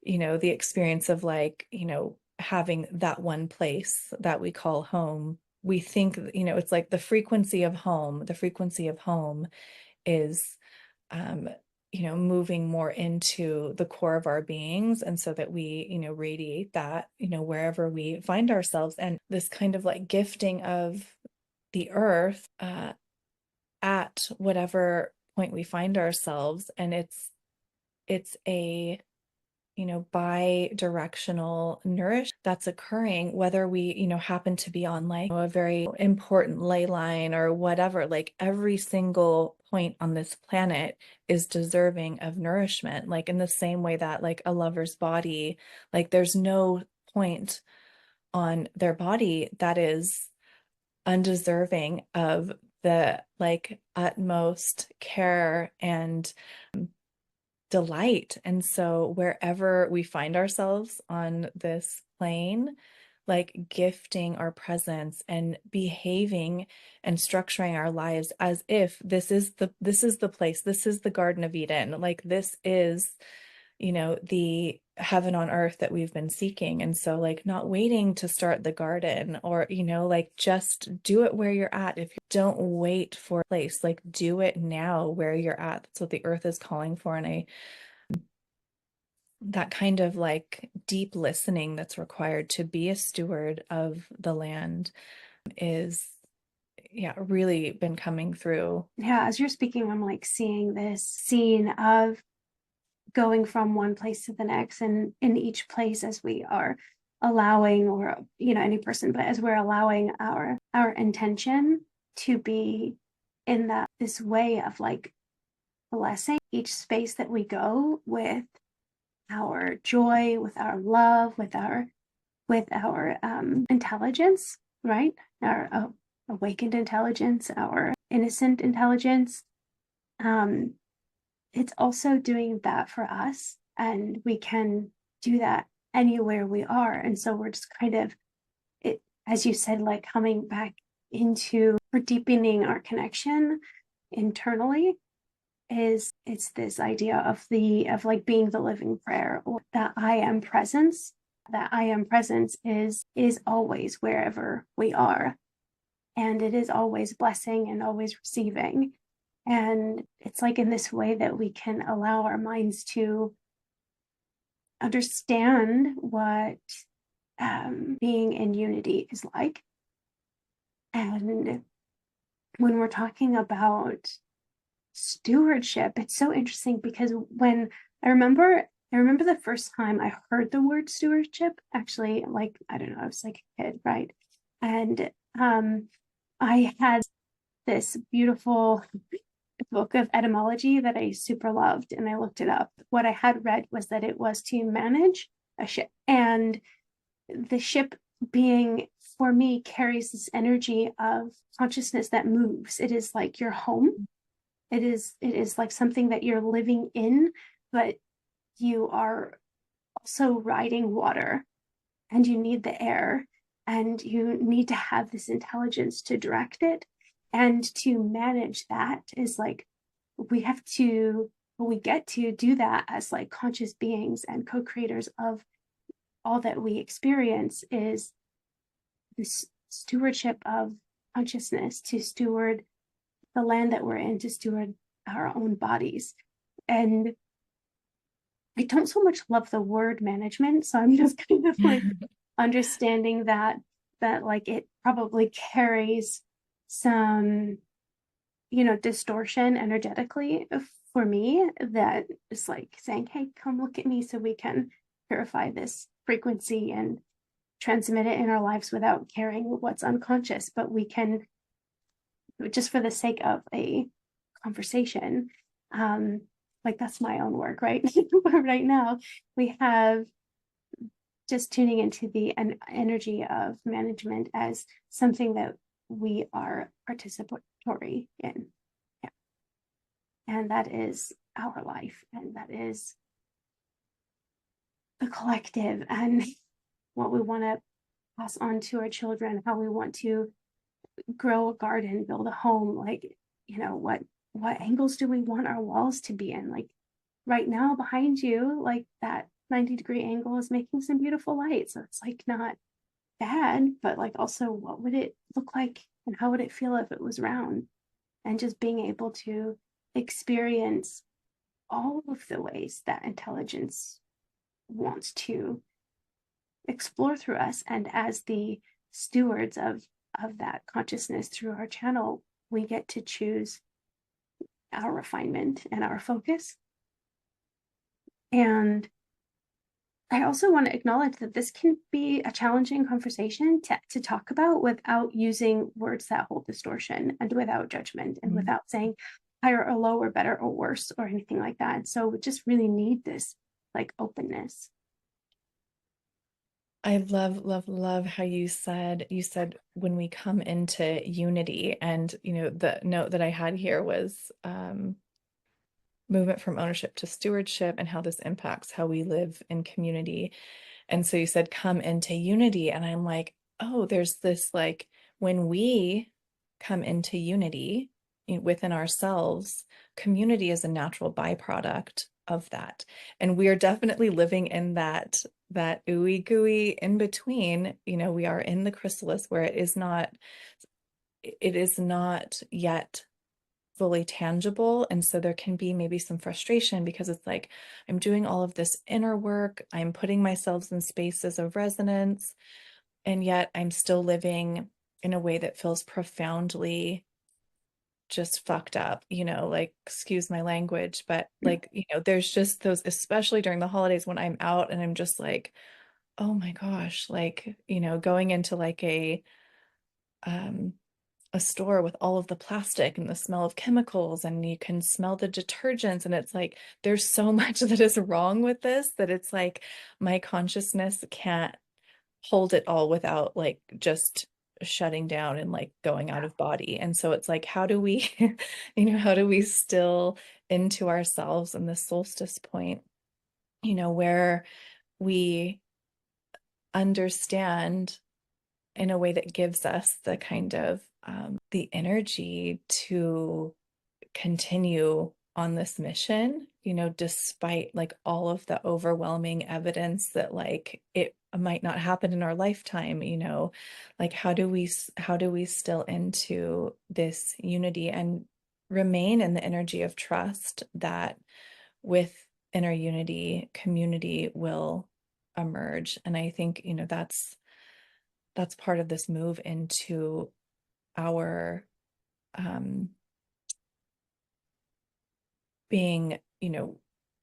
the experience of like, having that one place that we call home. We think, it's like the frequency of home is um, moving more into the core of our beings. And so that we, radiate that, wherever we find ourselves. And this kind of like gifting of the earth at whatever point we find ourselves. And it's a bi-directional nourish that's occurring, whether we, happen to be on like a very important ley line or whatever. Like every single point on this planet is deserving of nourishment, like in the same way that like a lover's body, like there's no point on their body that is undeserving of the like utmost care and delight. And so wherever we find ourselves on this plane, like gifting our presence and behaving and structuring our lives as if this is the place, this is the Garden of Eden, like this is, the heaven on earth that we've been seeking. And so like not waiting to start the garden, or like just do it where you're at. If you don't wait for a place, like do it now where you're at. That's what the earth is calling for. And that kind of like deep listening that's required to be a steward of the land is, yeah, really been coming through. Yeah, as you're speaking, I'm like seeing this scene of going from one place to the next, and in each place, as we are allowing, or any person, but as we're allowing our intention to be in this way of like blessing each space that we go with our joy, with our love, with our intelligence, right? Our awakened intelligence, our innocent intelligence. It's also doing that for us, and we can do that anywhere we are. And so we're just kind of, it, as you said, like coming back into, or deepening our connection internally. It's this idea of like being the living prayer, or that I am presence. That I am presence is always wherever we are, and it is always blessing and always receiving. And it's like in this way that we can allow our minds to understand what being in unity is like. And when we're talking about stewardship, it's so interesting, because when I remember the first time I heard the word stewardship, actually, like, I don't know, I was like a kid, right? And I had this beautiful book of etymology that I super loved, and I looked it up. What I had read was that it was to manage a ship, and the ship being, for me, carries this energy of consciousness that moves. It is like your home. It is like something that you're living in, but you are also riding water, and you need the air, and you need to have this intelligence to direct it. And to manage that is like, we get to do that as like conscious beings and co-creators of all that we experience, is this stewardship of consciousness, to steward the land that we're in, to steward our own bodies. And I don't so much love the word management, so I'm just kind of like understanding that like it probably carries some distortion energetically for me, that is like saying, hey, come look at me so we can purify this frequency and transmit it in our lives without caring what's unconscious, but we can, just for the sake of a conversation, like that's my own work, right? Right now, we have just tuning into the energy of management as something that we are participatory in. Yeah. And that is our life, and that is the collective, and what we want to pass on to our children, how we want to grow a garden, build a home, like, what angles do we want our walls to be in? Like right now behind you, like that 90-degree angle is making some beautiful light. So it's like not bad, but like also what would it look like and how would it feel if it was round? And just being able to experience all of the ways that intelligence wants to explore through us. And as the stewards of that consciousness through our channel, we get to choose our refinement and our focus. And I also want to acknowledge that this can be a challenging conversation to talk about without using words that hold distortion and without judgment and without saying higher or lower, better or worse or anything like that. So we just really need this like openness. I love how you said when we come into unity, and the note that I had here was movement from ownership to stewardship and how this impacts how we live in community. And so you said come into unity, and I'm like, oh, there's this like when we come into unity within ourselves, community is a natural byproduct of that. And we are definitely living in that ooey gooey in between. We are in the chrysalis where it is not yet fully tangible. And so there can be maybe some frustration because it's like, I'm doing all of this inner work, I'm putting myself in spaces of resonance, and yet I'm still living in a way that feels profoundly just fucked up, like, excuse my language, but like, there's just those, especially during the holidays when I'm out and I'm just like, oh my gosh, like, going into like um a store with all of the plastic and the smell of chemicals, and you can smell the detergents, and it's like there's so much that is wrong with this that it's like my consciousness can't hold it all without like just shutting down and like going out of body. And so it's like, how do we how do we still into ourselves in the solstice point, where we understand in a way that gives us the kind of the energy to continue on this mission, despite like all of the overwhelming evidence that like it might not happen in our lifetime, like how do we still into this unity and remain in the energy of trust that with inner unity, community will emerge. And I think, that's part of this move into our being,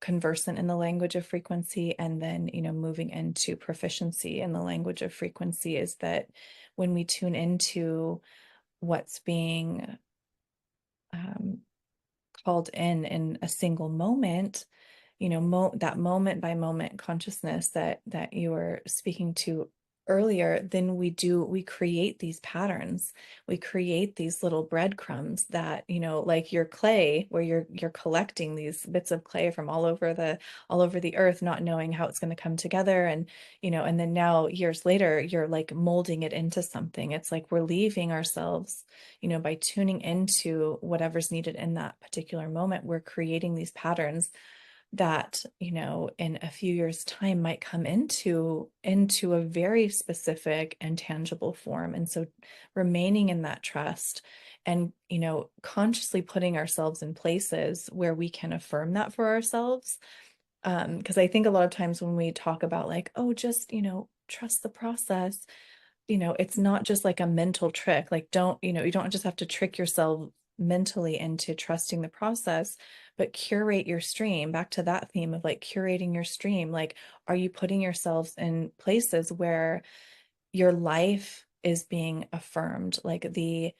conversant in the language of frequency, and then, moving into proficiency in the language of frequency, is that when we tune into what's being called in a single moment, that moment by moment consciousness that you were speaking to earlier, then we create these patterns, we create these little breadcrumbs that, like your clay, where you're collecting these bits of clay from all over the earth, not knowing how it's going to come together, and and then now years later you're like molding it into something. It's like we're leaving ourselves, by tuning into whatever's needed in that particular moment, we're creating these patterns that, in a few years' time might come into a very specific and tangible form. And so remaining in that trust and, consciously putting ourselves in places where we can affirm that for ourselves. Because I think a lot of times when we talk about like, oh, just, trust the process, it's not just like a mental trick. Like, you don't just have to trick yourself mentally into trusting the process, but curate your stream. Back to that theme of like curating your stream. Like, are you putting yourselves in places where your life is being affirmed, like the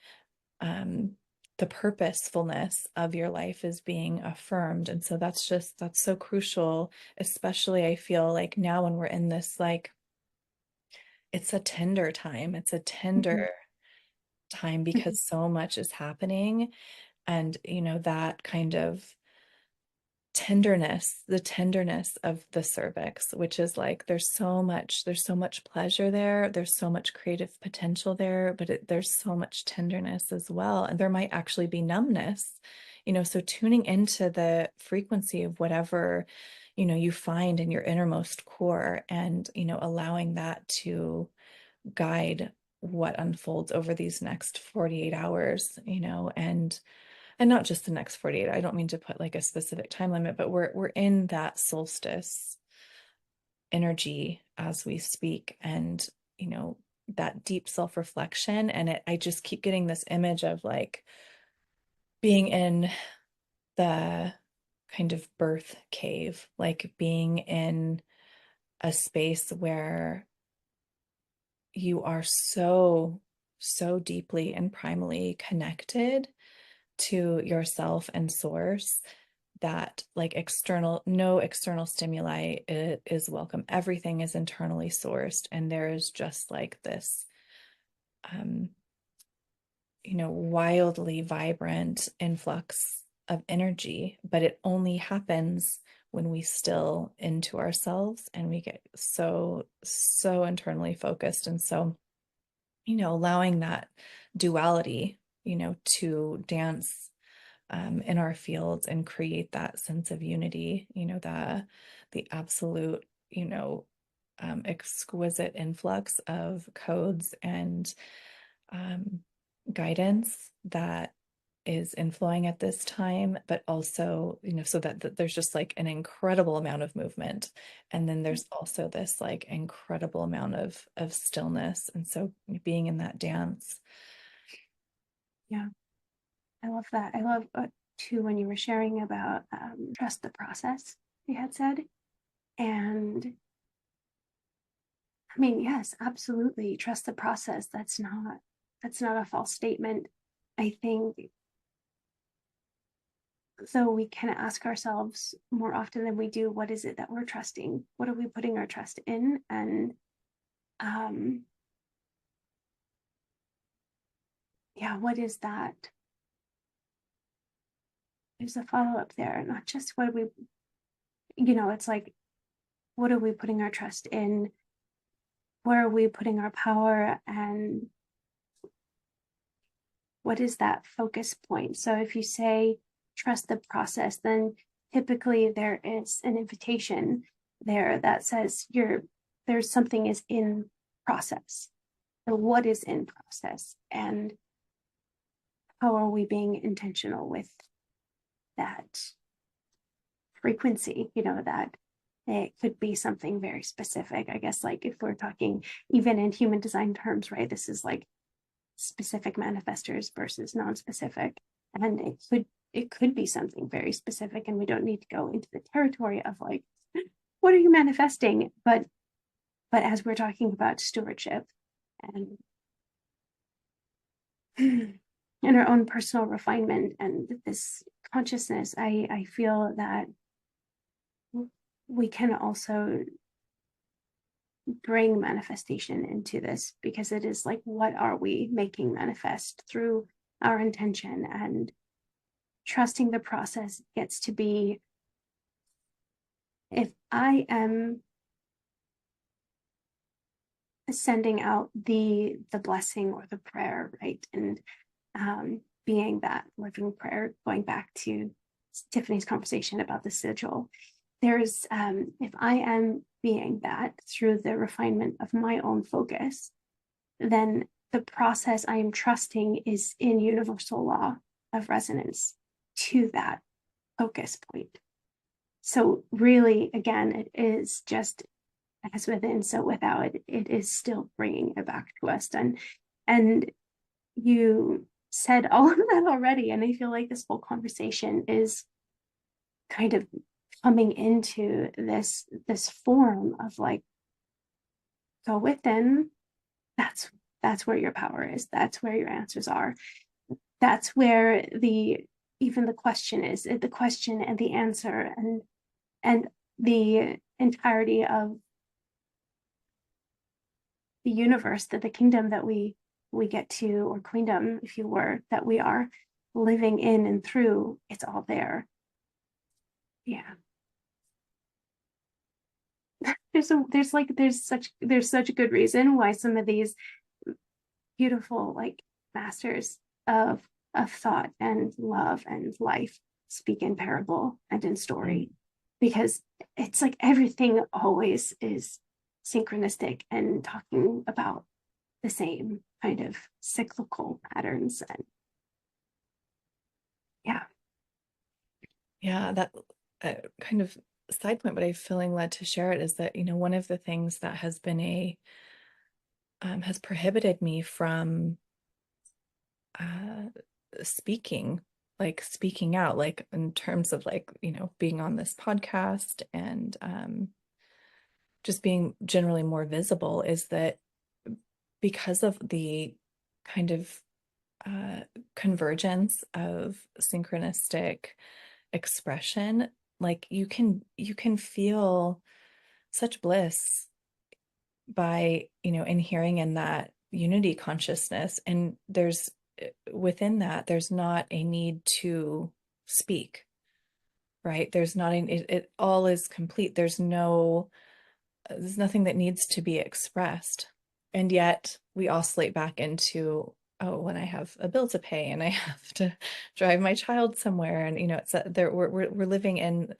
purposefulness of your life is being affirmed. And so that's so crucial, especially I feel like now when we're in this, like, it's a tender time. It's a tender Mhm. time Mhm. because so much is happening. And, that kind of tenderness, the tenderness of the cervix, which is like there's so much pleasure there, there's so much creative potential there, but there's so much tenderness as well, and there might actually be numbness, so tuning into the frequency of whatever you find in your innermost core, and allowing that to guide what unfolds over these next 48 hours, and not just the next 48. I don't mean to put like a specific time limit, but we're in that solstice energy as we speak, and that deep self-reflection. And I just keep getting this image of like being in the kind of birth cave, like being in a space where you are so deeply and primally connected to yourself and source, that like no external stimuli is welcome. Everything is internally sourced, and there is just like this um wildly vibrant influx of energy, but it only happens when we still into ourselves and we get so internally focused. And so allowing that duality to dance in our fields and create that sense of unity, the absolute, exquisite influx of codes and um, guidance that is inflowing at this time, but also, so that there's just like an incredible amount of movement. And then there's also this like incredible amount of stillness. And so being in that dance. Yeah, I love that. I love too when you were sharing about trust the process, you had said. And I mean, yes, absolutely. Trust the process. That's not a false statement. I think though we can ask ourselves more often than we do, what is it that we're trusting? What are we putting our trust in? And um yeah, what is that? There's a follow-up there, not just what we, it's like, what are we putting our trust in? Where are we putting our power? And what is that focus point? So if you say trust the process, then typically there is an invitation there that says there's something is in process. So what is in process, and how are we being intentional with that frequency? That it could be something very specific. I guess like if we're talking even in human design terms, right? This is like specific manifestors versus non-specific, and it could be something very specific, and we don't need to go into the territory of like what are you manifesting, but as we're talking about stewardship and in our own personal refinement and this consciousness, I feel that we can also bring manifestation into this, because it is like, what are we making manifest through our intention? And trusting the process gets to be, if I am sending out the blessing or the prayer, right? And being that living prayer, going back to Tiffany's conversation about the sigil, there's if I am being that through the refinement of my own focus, then the process I am trusting is in universal law of resonance to that focus point. So really, again, it is just as within, so without. It is still bringing it back to us. And you said all of that already, and I feel like this whole conversation is kind of coming into this form of like, go within, that's that's where your power is. That's where your answers are. That's where the even the question is, the question and the answer, and the entirety of the universe, that the kingdom that we get to, or queendom, if you were, that we are living in and through, it's all there. Yeah. There's such a good reason why some of these beautiful, like, masters of thought and love and life speak in parable and in story, because it's like everything always is synchronistic and talking about the same kind of cyclical patterns. And yeah. Yeah, that kind of side point, but I'm feeling led to share it, is that, one of the things that has been has prohibited me from uh, speaking out, like in terms of like, being on this podcast and just being generally more visible, is that because of the kind of uh, convergence of synchronistic expression, like you can feel such bliss by, inhering in that unity consciousness. And there's within that, there's not a need to speak, right? There's not it all is complete. There's nothing that needs to be expressed. And yet we oscillate back into, oh, when I have a bill to pay and I have to drive my child somewhere, and it's there, we're living in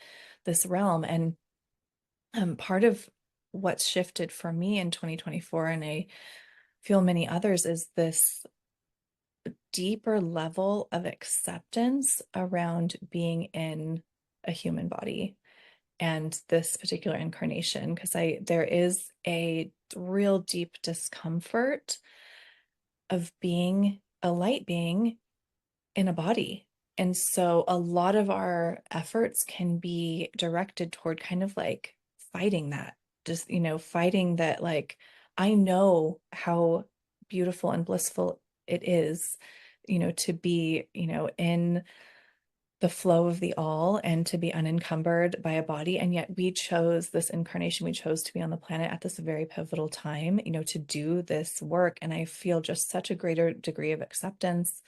this realm. And part of what's shifted for me in 2024, and I feel many others, is this deeper level of acceptance around being in a human body and this particular incarnation, because there is a real deep discomfort of being a light being in a body. And so a lot of our efforts can be directed toward kind of like fighting that, just, fighting that, like, I know how beautiful and blissful it is, to be, in the flow of the all and to be unencumbered by a body. And yet we chose this incarnation, we chose to be on the planet at this very pivotal time, to do this work. And I feel just such a greater degree of acceptance,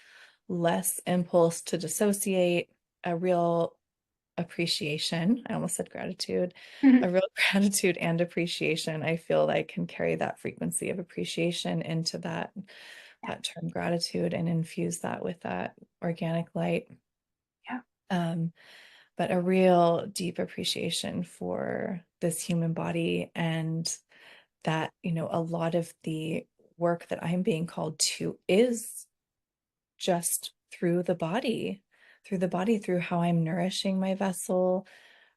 less impulse to dissociate, a real appreciation. I almost said gratitude, a real gratitude and appreciation. I feel like can carry that frequency of appreciation into that term gratitude and infuse that with that organic light. Yeah. But a real deep appreciation for this human body, and that, a lot of the work that I'm being called to is just through how I'm nourishing my vessel,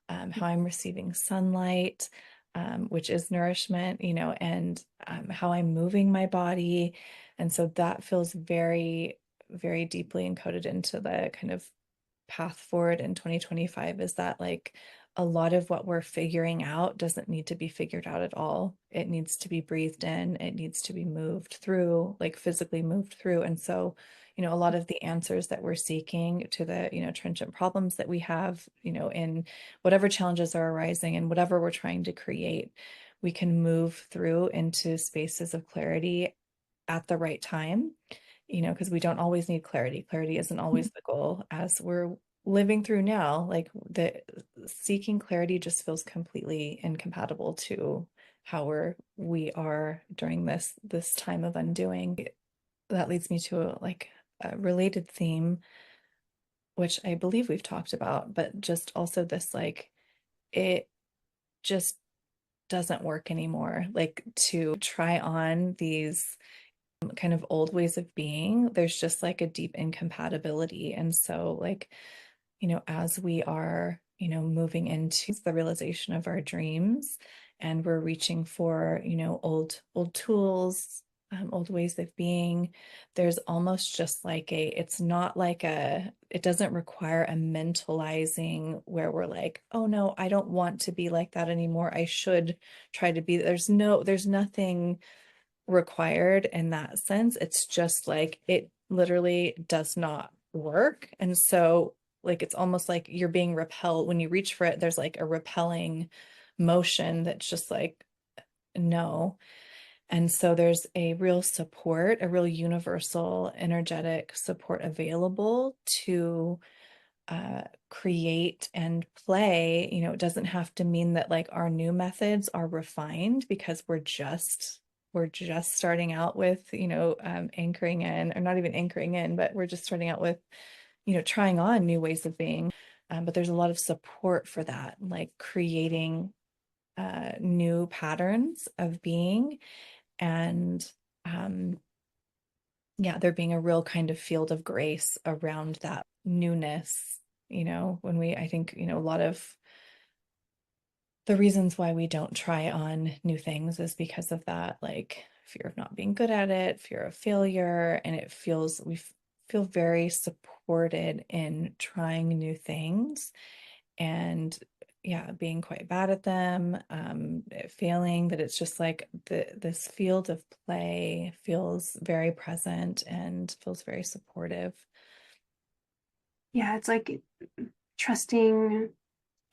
how I'm receiving sunlight, which is nourishment, and how I'm moving my body. And so that feels very, very deeply encoded into the kind of path forward in 2025, is that, like, a lot of what we're figuring out doesn't need to be figured out at all. It needs to be breathed in. It needs to be moved through, like physically moved through. And so, a lot of the answers that we're seeking to the, trenchant problems that we have, in whatever challenges are arising and whatever we're trying to create, we can move through into spaces of clarity at the right time, because we don't always need clarity. Clarity isn't always the goal, as we're living through now. Like, the seeking clarity just feels completely incompatible to how we are during this time of undoing. That leads me to a related theme, which I believe we've talked about, but just also this, like, it just doesn't work anymore, like, to try on these kind of old ways of being. There's just like a deep incompatibility. And so, like, as we are, moving into the realization of our dreams, and we're reaching for, old tools, old ways of being, there's almost just like it's not like it doesn't require a mentalizing where we're like, oh no, I don't want to be like that anymore, I should try to be. There's nothing required in that sense. It's just like it literally does not work. And so like it's almost like you're being repelled when you reach for it. There's like a repelling motion that's just like no. And so there's a real support, a real universal energetic support available to create and play. You know, it doesn't have to mean that like our new methods are refined, because we're just starting out with, anchoring in, or not even anchoring in, but we're just starting out with, trying on new ways of being. But there's a lot of support for that, like creating new patterns of being. And yeah, there being a real kind of field of grace around that newness. I think, a lot of the reasons why we don't try on new things is because of that, like fear of not being good at it, fear of failure. And we feel very supported in trying new things, and yeah, being quite bad at them, failing, that it's just like this field of play feels very present and feels very supportive. Yeah, it's like trusting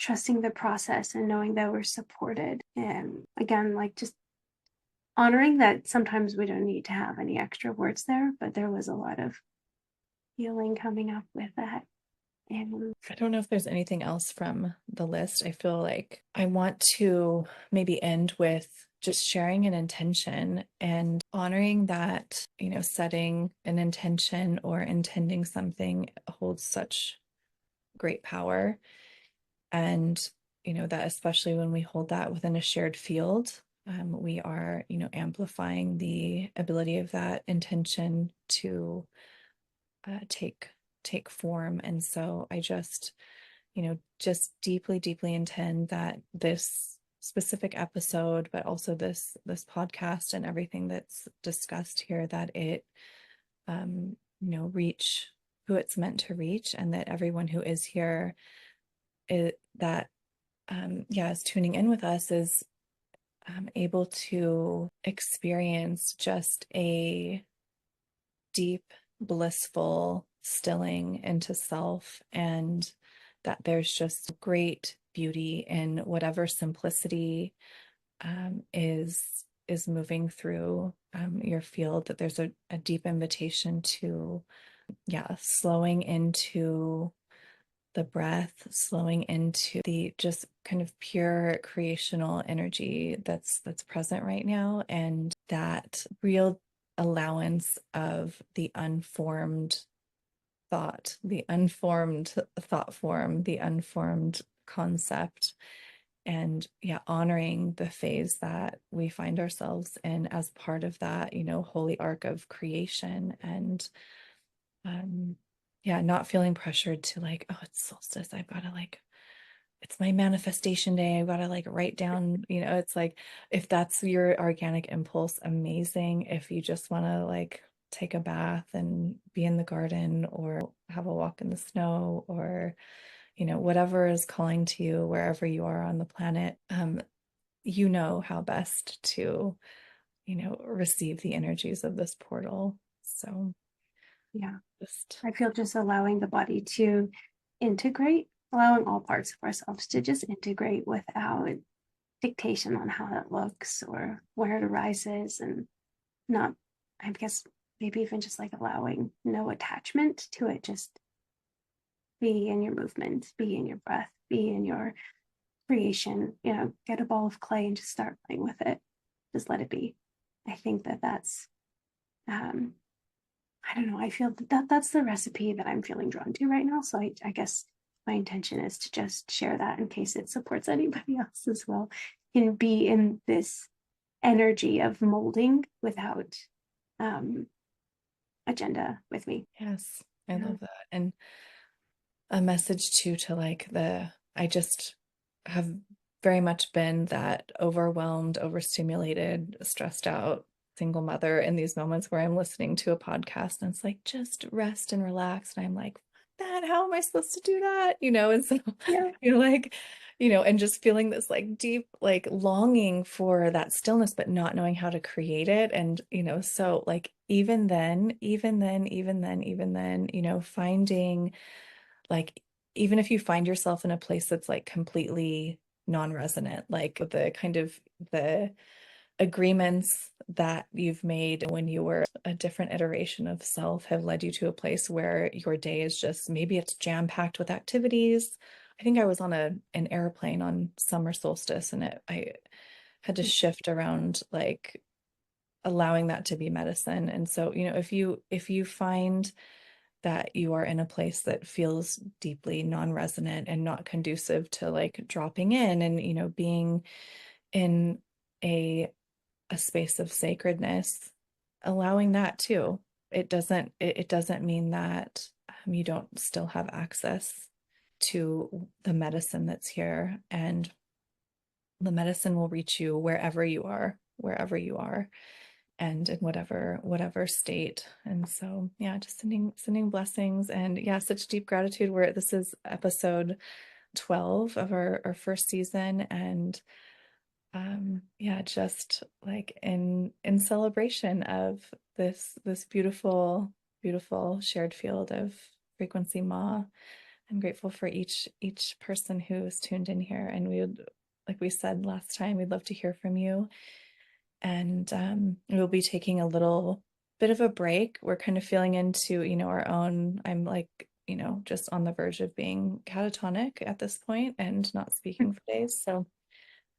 trusting the process and knowing that we're supported. And again, like just honoring that sometimes we don't need to have any extra words there, but there was a lot of healing coming up with that. And I don't know if there's anything else from the list. I feel like I want to maybe end with just sharing an intention and honoring that, setting an intention or intending something holds such great power. And, that especially when we hold that within a shared field, we are, amplifying the ability of that intention to take form. And so I just deeply, deeply intend that this specific episode, but also this podcast and everything that's discussed here, that it reach who it's meant to reach, and that everyone who is here, that is tuning in with us, is able to experience just a deep, blissful stilling into self, and that there's just great beauty in whatever simplicity is moving through your field. That there's a deep invitation to, slowing into the breath, slowing into the just kind of pure creational energy that's present right now, and that real allowance of the unformed thought, the unformed thought form, the unformed concept. And yeah, honoring the phase that we find ourselves in as part of that, holy arc of creation. And not feeling pressured to like, oh, it's solstice, I've got to like, it's my manifestation day, I've got to like write down, it's like, if that's your organic impulse, amazing. If you just want to like take a bath and be in the garden, or have a walk in the snow, or whatever is calling to you wherever you are on the planet, how best to receive the energies of this portal. So yeah, just I feel just allowing the body to integrate, allowing all parts of ourselves to just integrate without dictation on how that looks or where it arises, and not, I guess, maybe even just like allowing no attachment to it. Just be in your movement, be in your breath, be in your creation. Get a ball of clay and just start playing with it. Just let it be. I think that that's I don't know, I feel that that's the recipe that I'm feeling drawn to right now. So I guess my intention is to just share that in case it supports anybody else as well, can be in this energy of molding without agenda with me. yes, I Yeah. love that. And a message too, to like I just have very much been that overwhelmed, overstimulated, stressed out single mother in these moments where I'm listening to a podcast and it's like, just rest and relax. And I'm like, that man, how am I supposed to do that? And so Yeah. you're like, and just feeling this like deep, like longing for that stillness, but not knowing how to create it. And, so like even then, finding like, even if you find yourself in a place that's like completely non-resonant, like the kind of the agreements that you've made when you were a different iteration of self have led you to a place where your day is just, maybe it's jam-packed with activities. I think I was on an airplane on summer solstice, and I had to shift around, like allowing that to be medicine. And so, if you find that you are in a place that feels deeply non-resonant and not conducive to like dropping in and, being in a space of sacredness, allowing that too. It doesn't mean that you don't still have access to the medicine that's here, and the medicine will reach you wherever you are, and in whatever state. And so, yeah, just sending blessings, and yeah, such deep gratitude. Where this is episode 12 of our first season, and yeah, just like in celebration of this beautiful shared field of frequency Ma. I'm grateful for each person who's tuned in here, and we would, like we said last time, we'd love to hear from you. And we'll be taking a little bit of a break. We're kind of feeling into, our own, I'm like, just on the verge of being catatonic at this point and not speaking for days. So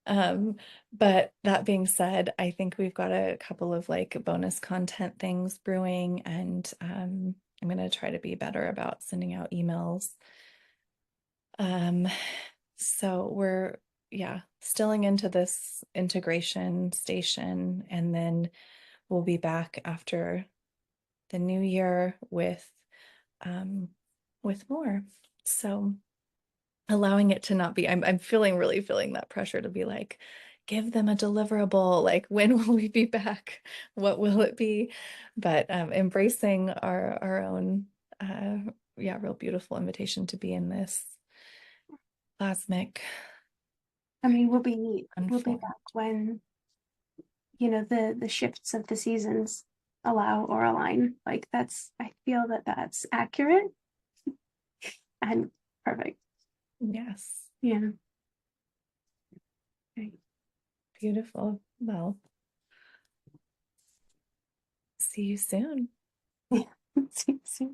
but that being said, I think we've got a couple of like bonus content things brewing, and I'm going to try to be better about sending out emails. Um, so we're, yeah, stilling into this integration station, and then we'll be back after the new year um with more. So allowing it to not be, I'm really feeling that pressure to be like, give them a deliverable, like when will we be back, what will it be? But embracing our own yeah, real beautiful invitation to be in this cosmic I mean, we'll be unfold. back when, the shifts of the seasons allow or align. Like I feel that that's accurate and perfect. Yes, Yeah. Okay. beautiful. Well, see you soon. Yeah. See you soon.